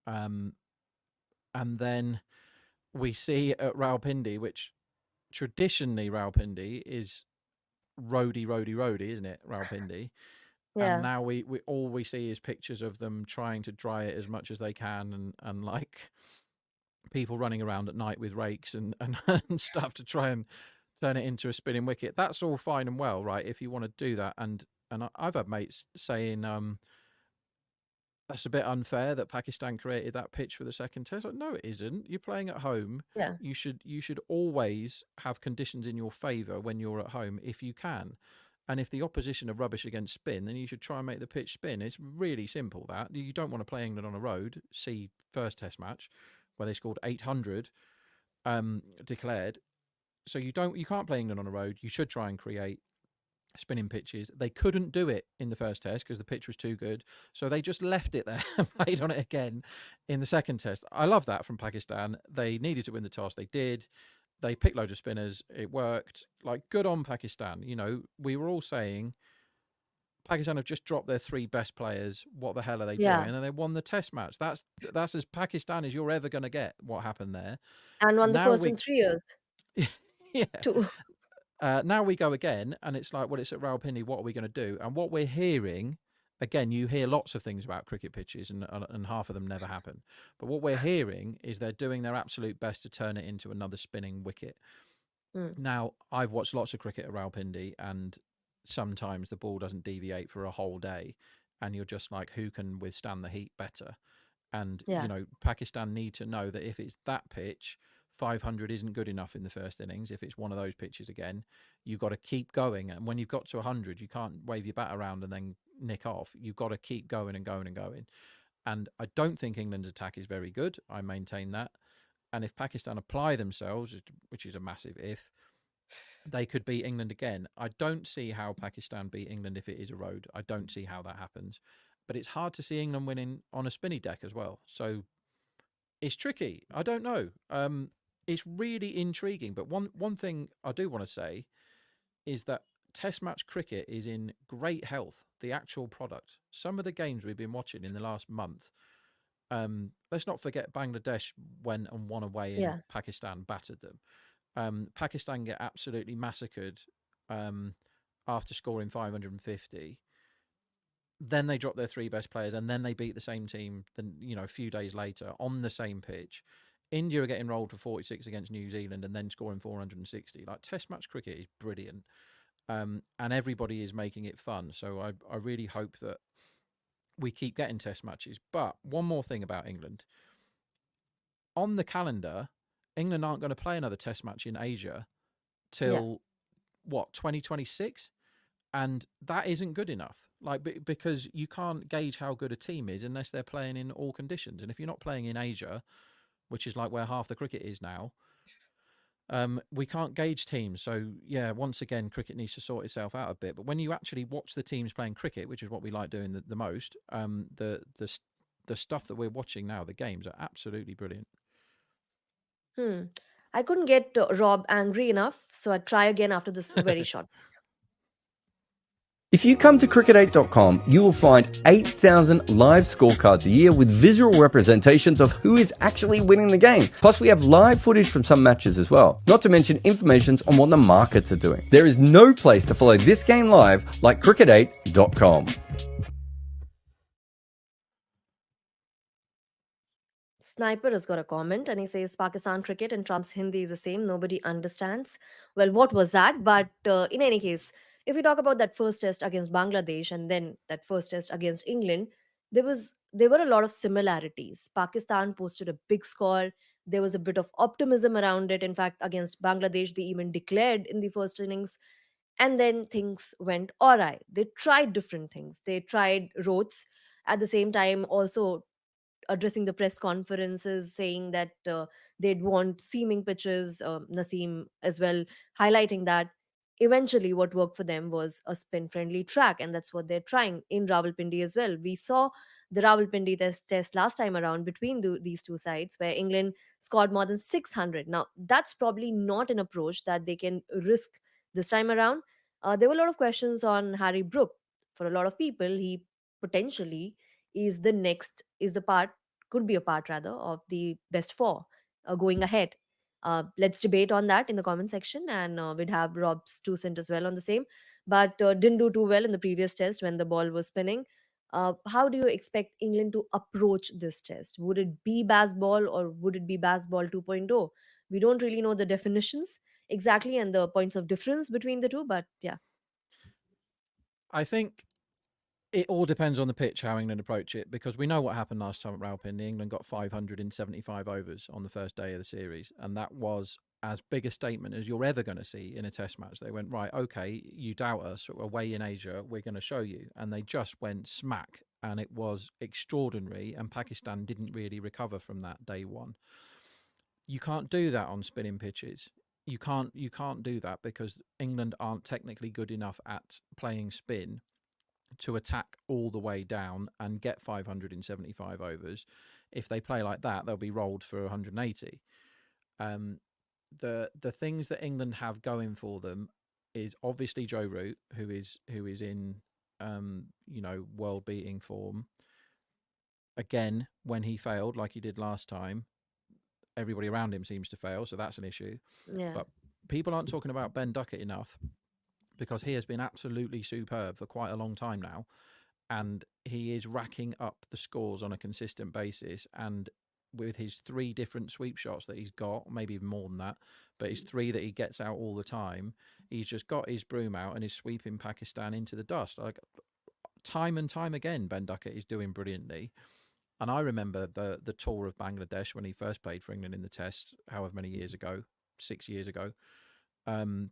[SPEAKER 2] Um, and then we see at Rawalpindi, which traditionally Rawalpindi is roadie, roadie, roadie, isn't it? Rawalpindi. And
[SPEAKER 1] Yeah.
[SPEAKER 2] now we all we see is pictures of them trying to dry it as much as they can, and like people running around at night with rakes and, and stuff to try and turn it into a spinning wicket. That's all fine and well, right? If you want to do that, and I've had mates saying that's a bit unfair that Pakistan created that pitch for the second test. Like, no, it isn't. You're playing at home.
[SPEAKER 1] Yeah.
[SPEAKER 2] You should always have conditions in your favour when you're at home if you can. And if the opposition are rubbish against spin, then you should try and make the pitch spin. It's really simple that. You don't want to play England on a road. See first test match where they scored 800 declared. So you can't play England on a road. You should try and create spinning pitches. They couldn't do it in the first test because the pitch was too good. So they just left it there and played on it again in the second test. I love that from Pakistan. They needed to win the toss. They did. They picked loads of spinners. It worked. Like, good on Pakistan. You know, we were all saying Pakistan have just dropped their three best players. What the hell are they doing?
[SPEAKER 1] Yeah.
[SPEAKER 2] And then they won the test match. That's as Pakistan as you're ever going to get. What happened there?
[SPEAKER 1] And won the
[SPEAKER 2] Now
[SPEAKER 1] first in
[SPEAKER 2] we,
[SPEAKER 1] 3 years
[SPEAKER 2] yeah.
[SPEAKER 1] too.
[SPEAKER 2] Now we go again, and it's like, well, it's at Rawalpindi. What are we going to do? And what we're hearing, again, you hear lots of things about cricket pitches, and half of them never happen. But what we're hearing is they're doing their absolute best to turn it into another spinning wicket.
[SPEAKER 1] Hmm.
[SPEAKER 2] Now, I've watched lots of cricket at Rawalpindi, and sometimes the ball doesn't deviate for a whole day, and you're just like, who can withstand the heat better? And,
[SPEAKER 1] Yeah.
[SPEAKER 2] Pakistan need to know that if it's that pitch, 500 isn't good enough in the first innings. If it's one of those pitches again, you've got to keep going. And when you've got to 100, you can't wave your bat around and then nick off. You've got to keep going and going and going. And I don't think England's attack is very good. I maintain that. And if Pakistan apply themselves, which is a massive if, they could beat England again. I don't see how Pakistan beat England if it is a road. I don't see how that happens. But it's hard to see England winning on a spinny deck as well. So it's tricky. I don't know. It's really intriguing. But one thing I do want to say is that Test match cricket is in great health. The actual product. Some of the games we've been watching in the last month. Let's not forget Bangladesh went and won away, and
[SPEAKER 1] Yeah.
[SPEAKER 2] Pakistan battered them. Pakistan get absolutely massacred after scoring 550. Then they drop their three best players, and then they beat the same team. Then, a few days later on the same pitch, India are getting rolled for 46 against New Zealand, and then scoring 460. Like, Test match cricket is brilliant, and everybody is making it fun. So I really hope that we keep getting Test matches. But one more thing about England: on the calendar, England aren't going to play another Test match in Asia
[SPEAKER 1] Yeah.
[SPEAKER 2] till what, 2026, and that isn't good enough. Like, because you can't gauge how good a team is unless they're playing in all conditions. And if you're not playing in Asia, which is like where half the cricket is now, we can't gauge teams. So yeah, once again, cricket needs to sort itself out a bit. But when you actually watch the teams playing cricket, which is what we like doing the most, the stuff that we're watching now, the games are absolutely brilliant.
[SPEAKER 1] Hmm. I couldn't get Rob angry enough, so I'd try again after this very short.
[SPEAKER 3] If you come to cricket8.com, you will find 8,000 live scorecards a year with visual representations of who is actually winning the game. Plus, we have live footage from some matches as well. Not to mention information on what the markets are doing. There is no place to follow this game live like cricket8.com.
[SPEAKER 1] Sniper has got a comment and he says Pakistan cricket and Trump's Hindi is the same. Nobody understands. Well, what was that? But in any case, if we talk about that first test against Bangladesh and then that first test against England, there were a lot of similarities. Pakistan posted a big score. There was a bit of optimism around it. In fact, against Bangladesh, they even declared in the first innings. And then things went awry. They tried different things. They tried roads at the same time, also addressing the press conferences, saying that they'd want seaming pitches. Naseem as well highlighting that eventually what worked for them was a spin friendly track, and that's what they're trying in Rawalpindi as well. We saw the Rawalpindi test last time around between these two sides, where England scored more than 600. Now, that's probably not an approach that they can risk this time around. There were a lot of questions on Harry Brook. For a lot of people, he potentially is the part, could be a part rather, of the best four going ahead. Let's debate on that in the comment section, and we'd have Rob's 2 cent as well on the same. But didn't do too well in the previous test when the ball was spinning. How do you expect England to approach this test? Would it be Bazball or would it be Bazball 2.0? We don't really know the definitions exactly and the points of difference between the two, but yeah.
[SPEAKER 2] I think it all depends on the pitch how England approach it, because we know what happened last time at Rawalpindi. England got 575 overs on the first day of the series, and that was as big a statement as you're ever going to see in a test match. They went, right, okay, you doubt us, away in Asia, we're going to show you. And they just went smack, and it was extraordinary, and Pakistan didn't really recover from that day one. You can't do that on spinning pitches. You can't do that because England aren't technically good enough at playing spin to attack all the way down and get 575 overs. If they play like that, they'll be rolled for 180. Um, the things that England have going for them is obviously Joe Root, who is in world beating form. Again, when he failed like he did last time, everybody around him seems to fail, so that's an issue.
[SPEAKER 1] Yeah.
[SPEAKER 2] But people aren't talking about Ben Duckett enough, because he has been absolutely superb for quite a long time now, and he is racking up the scores on a consistent basis. And with his 3 different sweep shots that he's got, maybe even more than that, but his 3 that he gets out all the time, he's just got his broom out and is sweeping Pakistan into the dust. Like, time and time again, Ben Duckett is doing brilliantly. And I remember the tour of Bangladesh when he first played for England in the Test, however many years ago, 6 years ago, um,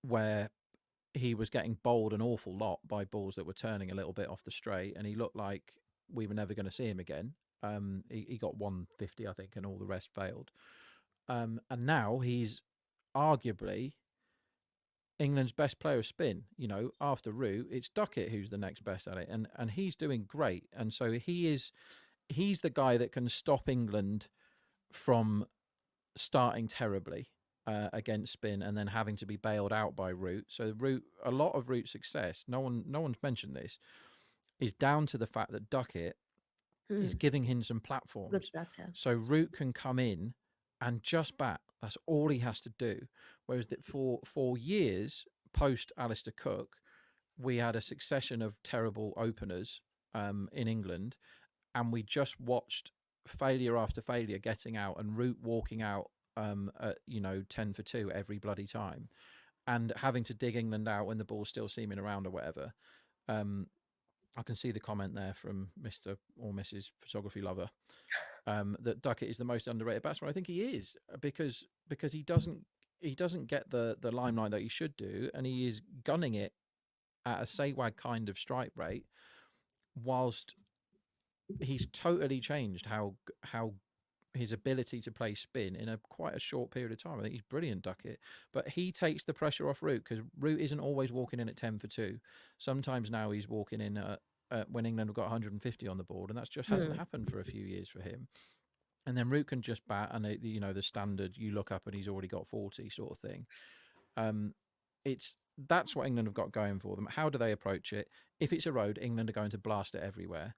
[SPEAKER 2] where he was getting bowled an awful lot by balls that were turning a little bit off the straight, and he looked like we were never going to see him again. He got 150, I think, and all the rest failed. And now he's arguably England's best player of spin. After Root, it's Duckett who's the next best at it, and he's doing great. And so he's the guy that can stop England from starting terribly against spin and then having to be bailed out by Root. So a lot of Root's success, no one's mentioned this, is down to the fact that Duckett is
[SPEAKER 1] Hmm.
[SPEAKER 2] giving him some
[SPEAKER 1] Good
[SPEAKER 2] platforms.
[SPEAKER 1] stats, yeah.
[SPEAKER 2] So Root can come in and just bat. That's all he has to do. Whereas that for years post Alistair Cook, we had a succession of terrible openers in England, and we just watched failure after failure getting out and Root walking out at 10 for 2 every bloody time, and having to dig England out when the ball's still seaming around or whatever. Um, I can see the comment there from Mr. or Mrs. Photography Lover, that Duckett is the most underrated batsman. I think he is, because he doesn't get the limelight that he should do, and he is gunning it at a Sehwag kind of strike rate, whilst he's totally changed how his ability to play spin in a quite a short period of time. I think he's brilliant, Duckett. But he takes the pressure off Root, because Root isn't always walking in at 10 for 2. Sometimes now he's walking in when England have got 150 on the board, and that just hasn't
[SPEAKER 1] Hmm.
[SPEAKER 2] happened for a few years for him. And then Root can just bat, and the standard, you look up and he's already got 40 sort of thing. Um, that's what England have got going for them. How do they approach it? If it's a road, England are going to blast it everywhere.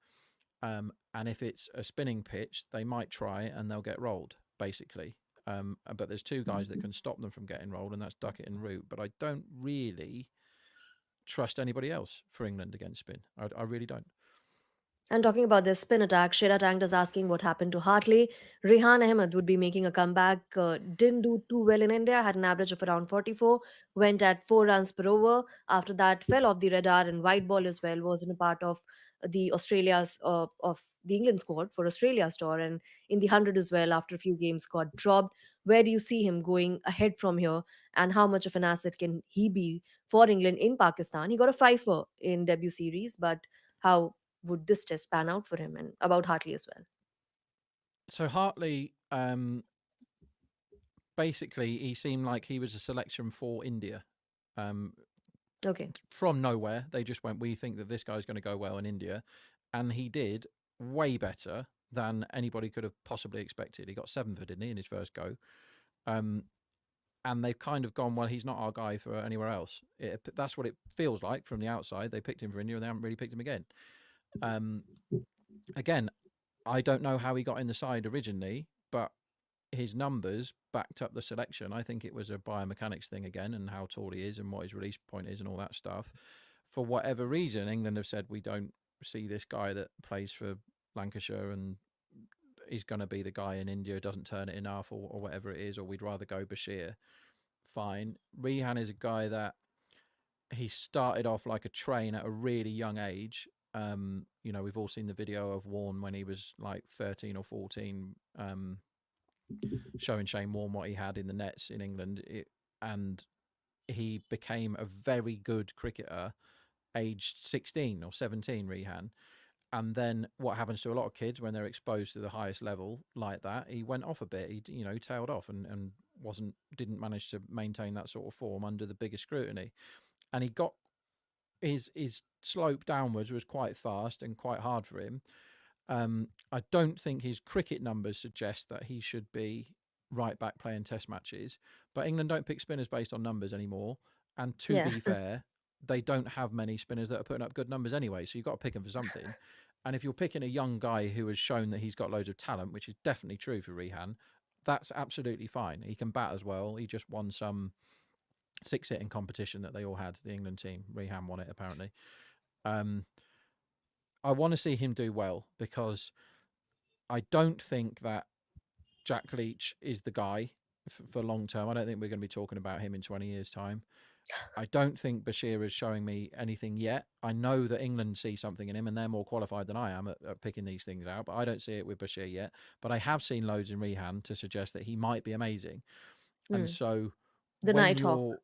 [SPEAKER 2] And if it's a spinning pitch, they might try and they'll get rolled, basically. But there's 2 guys that can stop them from getting rolled, and that's Duckett and Root. But I don't really trust anybody else for England against spin. I really don't.
[SPEAKER 1] And talking about this spin attack, Shera Tanked is asking what happened to Hartley. Rehan Ahmed would be making a comeback. Didn't do too well in India, had an average of around 44, went at 4 runs per over. After that, fell off the radar, and white ball as well wasn't a part of the Australia's of the England squad for Australia's tour, and in the 100 as well. After a few games, got dropped. Where do you see him going ahead from here, and how much of an asset can he be for England in Pakistan? He got a fifer in debut series, but how would this test pan out for him, and about Hartley as well?
[SPEAKER 2] So Hartley, basically, he seemed like he was a selection for India. Um,
[SPEAKER 1] Okay.
[SPEAKER 2] from nowhere, they just went, we think that this guy's going to go well in India. And he did way better than anybody could have possibly expected. He got seventh, didn't he, in his first go? Um, and they've kind of gone, well, he's not our guy for anywhere else. That's what it feels like from the outside. They picked him for India and they haven't really picked him again. Again, I don't know how he got in the side originally, but his numbers backed up the selection. I think it was a biomechanics thing again, and how tall he is and what his release point is and all that stuff. For whatever reason, England have said, we don't see this guy that plays for Lancashire and is going to be the guy in India, doesn't turn it enough, or whatever it is, or we'd rather go Bashir. Fine. Rehan is a guy that he started off like a train at a really young age. We've all seen the video of Warne when he was like 13 or 14, showing Shane Warne what he had in the nets in England. And he became a very good cricketer aged 16 or 17, Rehan. And then what happens to a lot of kids when they're exposed to the highest level like that, he went off a bit. He tailed off and didn't manage to maintain that sort of form under the biggest scrutiny. And he got his slope downwards was quite fast and quite hard for him. I don't think his cricket numbers suggest that he should be right back playing test matches, but England don't pick spinners based on numbers anymore. And to
[SPEAKER 1] Yeah.
[SPEAKER 2] be fair, they don't have many spinners that are putting up good numbers anyway. So you've got to pick them for something. And if you're picking a young guy who has shown that he's got loads of talent, which is definitely true for Rehan, that's absolutely fine. He can bat as well. He just won some six-hitting competition that they all had, the England team. Rehan won it, apparently. I want to see him do well because I don't think that Jack Leach is the guy for long term. I don't think we're going to be talking about him in 20 years' time. I don't think Bashir is showing me anything yet. I know that England see something in him and they're more qualified than I am at picking these things out, but I don't see it with Bashir yet. But I have seen loads in Rehan to suggest that he might be amazing. And so
[SPEAKER 1] The
[SPEAKER 2] when
[SPEAKER 1] Nighthawk.
[SPEAKER 2] you're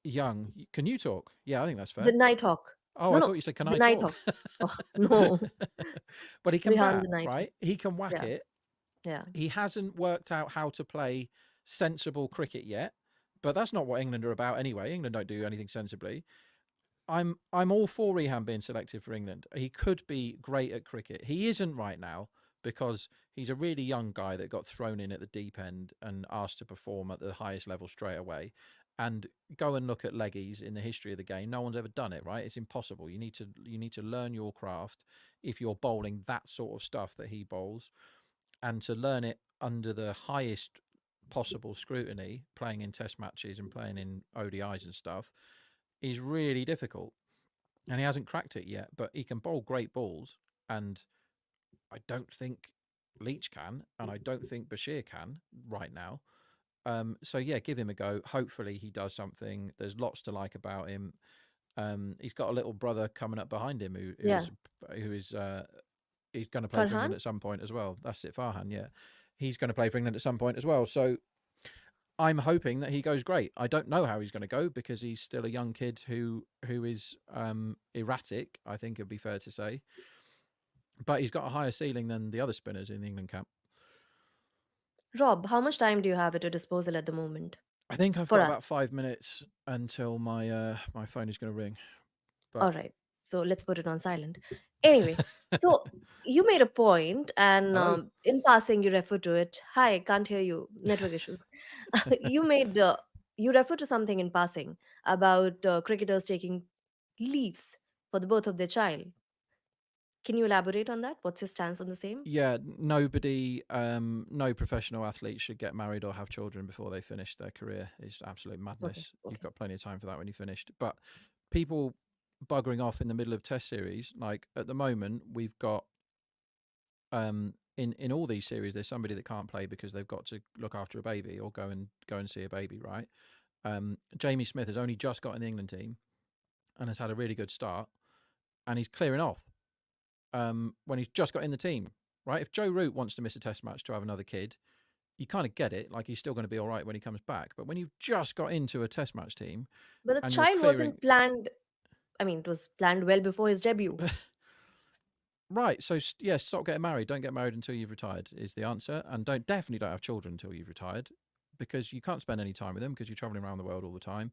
[SPEAKER 2] young, can you talk? Yeah, I think that's fair.
[SPEAKER 1] The Nighthawk.
[SPEAKER 2] Oh, I thought you said, can
[SPEAKER 1] The
[SPEAKER 2] I
[SPEAKER 1] Nighthawk.
[SPEAKER 2] talk?
[SPEAKER 1] Oh, no.
[SPEAKER 2] But he can
[SPEAKER 1] Rehan
[SPEAKER 2] bat,
[SPEAKER 1] the Nighthawk.
[SPEAKER 2] right? He can whack
[SPEAKER 1] Yeah.
[SPEAKER 2] it.
[SPEAKER 1] Yeah.
[SPEAKER 2] He hasn't worked out how to play sensible cricket yet, but that's not what England are about anyway. England don't do anything sensibly. I'm all for Rehan being selected for England. He could be great at cricket. He isn't right now because he's a really young guy that got thrown in at the deep end and asked to perform at the highest level straight away. And go and look at leggies in the history of the game. No one's ever done it, right? It's impossible. You need to learn your craft if you're bowling that sort of stuff that he bowls, and to learn it under the highest possible scrutiny, playing in test matches and playing in ODIs and stuff, is really difficult. And he hasn't cracked it yet, but he can bowl great balls. And I don't think Leach can, and I don't think Bashir can right now. So yeah, give him a go. Hopefully he does something. There's lots to like about him. He's got a little brother coming up behind him who
[SPEAKER 1] Yeah.
[SPEAKER 2] is he's going to play for England
[SPEAKER 1] Farhan?
[SPEAKER 2] at some point as well. That's it, Farhan. Yeah, he's going to play for England at some point as well. So I'm hoping that he goes great. I don't know how he's going to go because he's still a young kid who is erratic, I think it'd be fair to say. But he's got a higher ceiling than the other spinners in the England camp.
[SPEAKER 1] Rob, how much time do you have at your disposal at the moment
[SPEAKER 2] I think I've
[SPEAKER 1] for
[SPEAKER 2] got
[SPEAKER 1] us?
[SPEAKER 2] about 5 minutes until my my phone is going to ring. But
[SPEAKER 1] All right. So let's put it on silent. Anyway, so you made a point, and
[SPEAKER 2] hello.
[SPEAKER 1] in passing, you referred to it. Hi, can't hear you. Network issues. You referred to something in passing about cricketers taking leaves for the birth of their child. Can you elaborate on that? What's your stance on the same?
[SPEAKER 2] Yeah, nobody, no professional athlete should get married or have children before they finish their career. It's absolute
[SPEAKER 1] Okay.
[SPEAKER 2] madness. You've
[SPEAKER 1] Okay.
[SPEAKER 2] got plenty of time for that when you finished. But people buggering off in the middle of test series, like at the moment, we've got in all these series, there's somebody that can't play because they've got to look after a baby or go and see a baby, right? Jamie Smith has only just got in the England team and has had a really good start, and he's clearing off when he's just got in the team, right? If Joe Root wants to miss a test match to have another kid, you kind of get it. Like, he's still going to be all right when he comes back. But when you've just got into a test match team
[SPEAKER 1] But the
[SPEAKER 2] and you're
[SPEAKER 1] child
[SPEAKER 2] clearing,
[SPEAKER 1] wasn't planned. I mean, it was planned well before his debut.
[SPEAKER 2] Right. So yeah, stop getting married. Don't get married until you've retired is the answer, and definitely don't have children until you've retired, because you can't spend any time with them because you're traveling around the world all the time,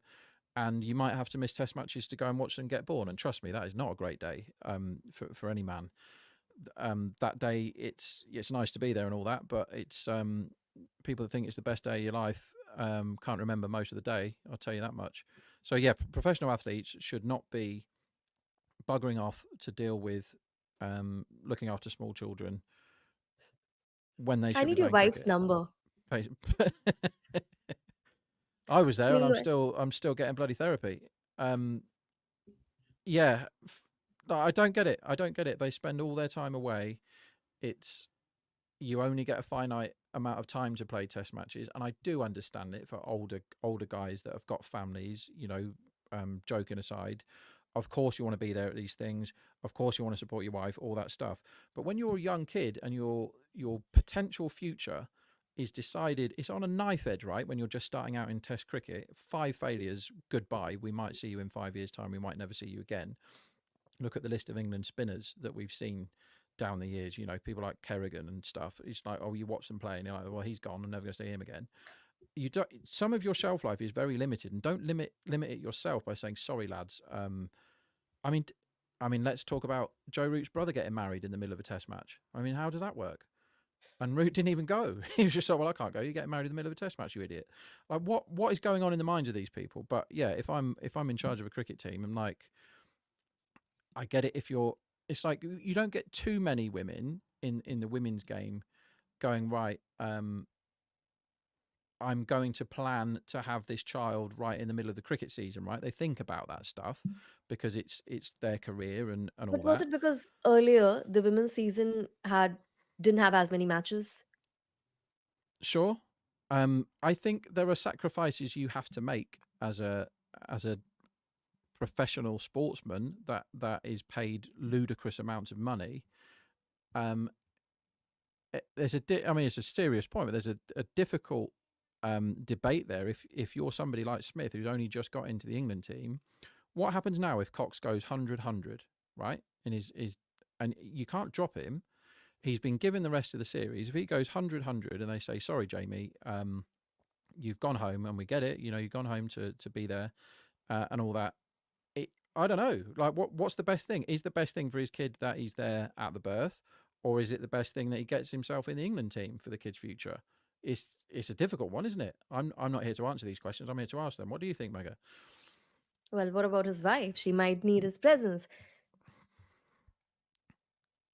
[SPEAKER 2] and you might have to miss test matches to go and watch them get born. And trust me, that is not a great day for any man. That day, it's nice to be there and all that, but it's people that think it's the best day of your life can't remember most of the day. I'll tell you that much. So yeah, professional athletes should not be buggering off to deal with looking after small children when they
[SPEAKER 1] I
[SPEAKER 2] should be
[SPEAKER 1] need your
[SPEAKER 2] playing
[SPEAKER 1] wife's
[SPEAKER 2] cricket.
[SPEAKER 1] number.
[SPEAKER 2] I was there, and
[SPEAKER 1] Meanwhile,
[SPEAKER 2] I'm still getting bloody therapy. Um, yeah, no, I don't get it. I don't get it. They spend all their time away. It's You only get a finite amount of time to play test matches, and I do understand it for older guys that have got families. Joking aside, of course you want to be there at these things. Of course you want to support your wife, all that stuff. But when you're a young kid and your potential future is decided, it's on a knife edge, right? When you're just starting out in Test cricket, 5 failures, goodbye. We might see you in 5 years' time. We might never see you again. Look at the list of England spinners that we've seen down the years. People like Kerrigan and stuff. It's like, oh, you watch them play, and you're like, well, he's gone. I'm never going to see him again. You don't. Some of your shelf life is very limited, and don't limit it yourself by saying, sorry, lads. I mean, let's talk about Joe Root's brother getting married in the middle of a Test match. I mean, how does that work? And Root didn't even go. He was just like, well, I can't go. You're getting married in the middle of a Test match, you idiot. Like, what is going on in the minds of these people? But yeah, if I'm in charge of a cricket team, I'm like, I get it. It's like you don't get too many women in the women's game going, right. I'm going to plan to have this child right in the middle of the cricket season, right? They think about that stuff because it's their career and all
[SPEAKER 1] but was
[SPEAKER 2] that.
[SPEAKER 1] it because earlier the women's season didn't have as many matches?
[SPEAKER 2] Sure. I think there are sacrifices you have to make as a professional sportsman that is paid ludicrous amounts of money. Um, I mean, it's a serious point, but there's a difficult debate there. If you're somebody like Smith who's only just got into the England team, what happens now if Cox goes 100, right? And you can't drop him. He's been given the rest of the series. If he goes 100, and they say, sorry, Jamie, you've gone home, and we get it. You've gone home to be there and all that. I don't know. Like, what's the best thing? Is the best thing for his kid that he's there at the birth, or is it the best thing that he gets himself in the England team for the kid's future? It's a difficult one, isn't it? I'm not here to answer these questions. I'm here to ask them. What do you think, Megha?
[SPEAKER 1] Well, what about his wife? She might need his presence,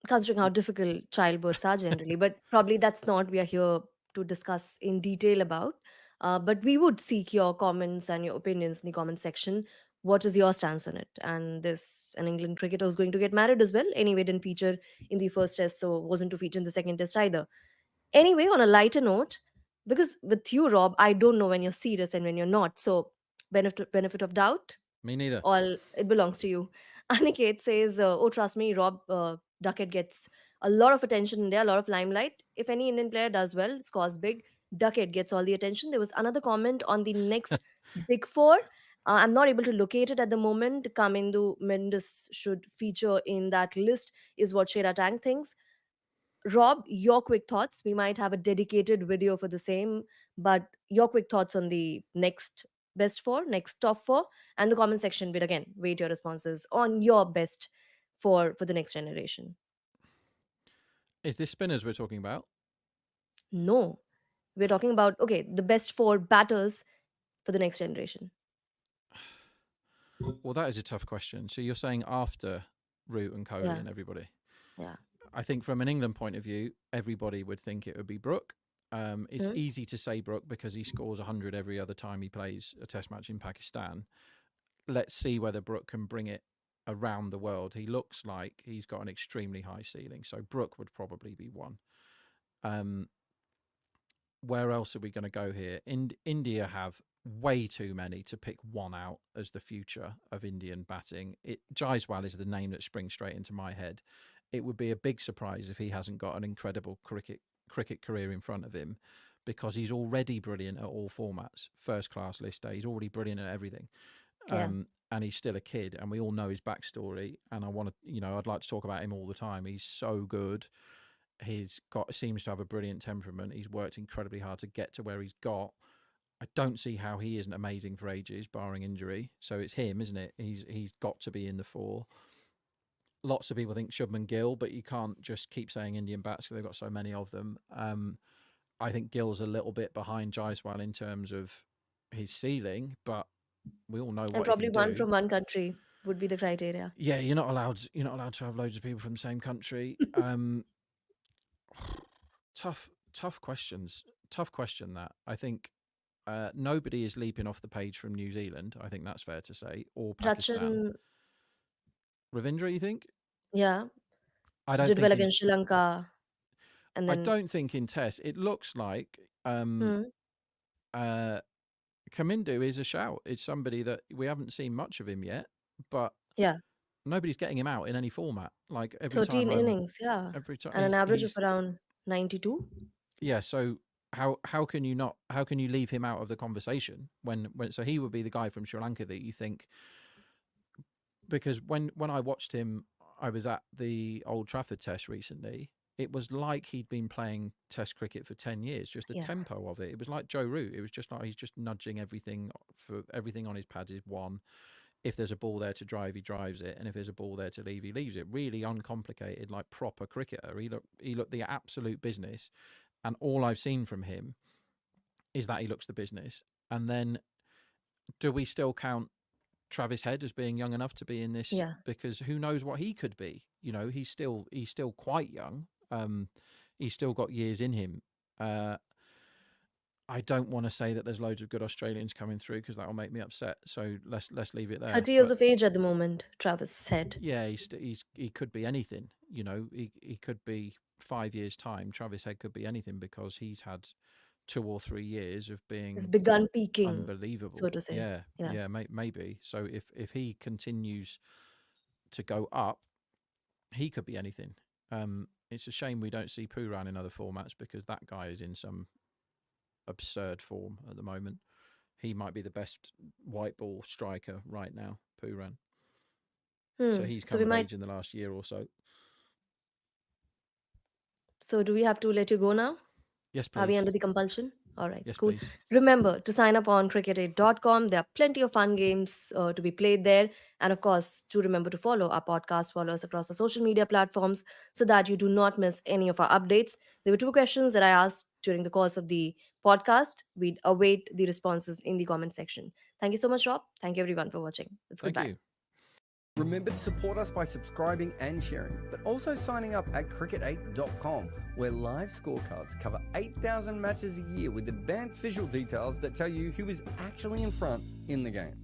[SPEAKER 1] considering how difficult childbirths are generally. But probably that's not we are here to discuss in detail about. But we would seek your comments and your opinions in the comment section. What is your stance on it? And this an England cricketer who's going to get married as well. Anyway, didn't feature in the first test, so wasn't to feature in the second test either. Anyway, on a lighter note, because with you, Rob, I don't know when you're serious and when you're not. So benefit of doubt,
[SPEAKER 2] Me neither.
[SPEAKER 1] all it belongs to you. Aniket says, "Oh, trust me, Rob Duckett gets a lot of attention in there, a lot of limelight. If any Indian player does well, scores big, Duckett gets all the attention." There was another comment on the next big four. I'm not able to locate it at the moment. Kamindu Mendes should feature in that list, is what Shera Tang thinks. Rob, your quick thoughts. We might have a dedicated video for the same, but your quick thoughts on the next best four, next top four, and the comment section. But again, wait your responses on your best for the next generation.
[SPEAKER 2] Is this spinners we're talking about?
[SPEAKER 1] No, we're talking about okay, the best four batters for the next generation.
[SPEAKER 2] Well, that is a tough question. So you're saying after Root and Kohli
[SPEAKER 1] Yeah,
[SPEAKER 2] and everybody?
[SPEAKER 1] yeah.
[SPEAKER 2] I think from an England point of view, everybody would think it would be Brook. It's
[SPEAKER 1] Mhm.
[SPEAKER 2] easy to say Brook because he scores 100 every other time he plays a Test match in Pakistan. Let's see whether Brook can bring it around the world. He looks like he's got an extremely high ceiling, so Brook would probably be one. Um, where else are we going to go here? India have way too many to pick one out as the future of Indian batting. Jaiswal is the name that springs straight into my head. It would be a big surprise if he hasn't got an incredible cricket career in front of him, because he's already brilliant at all formats. First class list A, he's already brilliant at everything.
[SPEAKER 1] Yeah.
[SPEAKER 2] And he's still a kid, and we all know his backstory. And I want to, I'd like to talk about him all the time. He's so good. Seems to have a brilliant temperament. He's worked incredibly hard to get to where he's got. I don't see how he isn't amazing for ages, barring injury. So it's him, isn't it? He's got to be in the 4. Lots of people think Shubman Gill, but you can't just keep saying Indian bats because they've got so many of them. I think Gill's a little bit behind Jaiswal in terms of his ceiling, but we all know
[SPEAKER 1] And
[SPEAKER 2] what he
[SPEAKER 1] probably
[SPEAKER 2] can
[SPEAKER 1] one
[SPEAKER 2] do.
[SPEAKER 1] from one country would be the criteria.
[SPEAKER 2] Yeah, you're not allowed to have loads of people from the same country. Tough questions. Tough question that. I think nobody is leaping off the page from New Zealand. I think that's fair to say, or Pakistan.
[SPEAKER 1] Rachin,
[SPEAKER 2] Ravindra, you think?
[SPEAKER 1] yeah,
[SPEAKER 2] I don't
[SPEAKER 1] did well
[SPEAKER 2] think.
[SPEAKER 1] against Sri Lanka, and
[SPEAKER 2] I
[SPEAKER 1] then
[SPEAKER 2] don't think in Test it looks like
[SPEAKER 1] hmm,
[SPEAKER 2] Kamindu is a shout. It's somebody that we haven't seen much of him yet, but
[SPEAKER 1] yeah,
[SPEAKER 2] nobody's getting him out in any format. Like every
[SPEAKER 1] 13
[SPEAKER 2] time
[SPEAKER 1] innings, yeah,
[SPEAKER 2] every time
[SPEAKER 1] and an average of
[SPEAKER 2] he's
[SPEAKER 1] around 92.
[SPEAKER 2] yeah. So how can you leave him out of the conversation when so he would be the guy from Sri Lanka that you think, because when I watched him, I was at the Old Trafford Test recently. It was like he'd been playing Test cricket for 10 years, just the
[SPEAKER 1] Yeah.
[SPEAKER 2] tempo of it. It was like Joe Root. It was just like he's just nudging everything. For everything on his pads is one. If there's a ball there to drive, he drives it. And if there's a ball there to leave, he leaves it. Really uncomplicated, like proper cricketer. He looked the absolute business. And all I've seen from him is that he looks the business. And then do we still count Travis Head as being young enough to be in this?
[SPEAKER 1] Yeah.
[SPEAKER 2] Because who knows what he could be? He's still quite young. He's still got years in him. I don't want to say that there's loads of good Australians coming through because that will make me upset. So let's leave it there.
[SPEAKER 1] 30 years
[SPEAKER 2] But
[SPEAKER 1] of age at the moment, Travis said.
[SPEAKER 2] yeah, he could be anything. He could be 5 years time. Travis Head could be anything because he's had 2 or 3 years of being
[SPEAKER 1] He's begun peaking,
[SPEAKER 2] unbelievable.
[SPEAKER 1] so to say.
[SPEAKER 2] Yeah, maybe. So if he continues to go up, he could be anything. It's a shame we don't see Pooran in other formats because that guy is in some absurd form at the moment. He might be the best white ball striker right now, Pooran. So he's come of age in the last year or so.
[SPEAKER 1] So do we have to let you go now?
[SPEAKER 2] Yes,
[SPEAKER 1] Are we
[SPEAKER 2] please.
[SPEAKER 1] under the compulsion? All right,
[SPEAKER 2] Yes,
[SPEAKER 1] cool.
[SPEAKER 2] please.
[SPEAKER 1] Remember to sign up on cricket8.com. There are plenty of fun games to be played there. And of course, to remember to follow our podcast, follow us across our social media platforms so that you do not miss any of our updates. There were 2 questions that I asked during the course of the podcast. We'd await the responses in the comment section. Thank you so much, Rob. Thank you, everyone, for watching. It's
[SPEAKER 2] Thank
[SPEAKER 1] goodbye.
[SPEAKER 2] you.
[SPEAKER 3] Remember to support us by subscribing and sharing, but also signing up at Cricket8.com, where live scorecards cover 8,000 matches a year with advanced visual details that tell you who is actually in front in the game.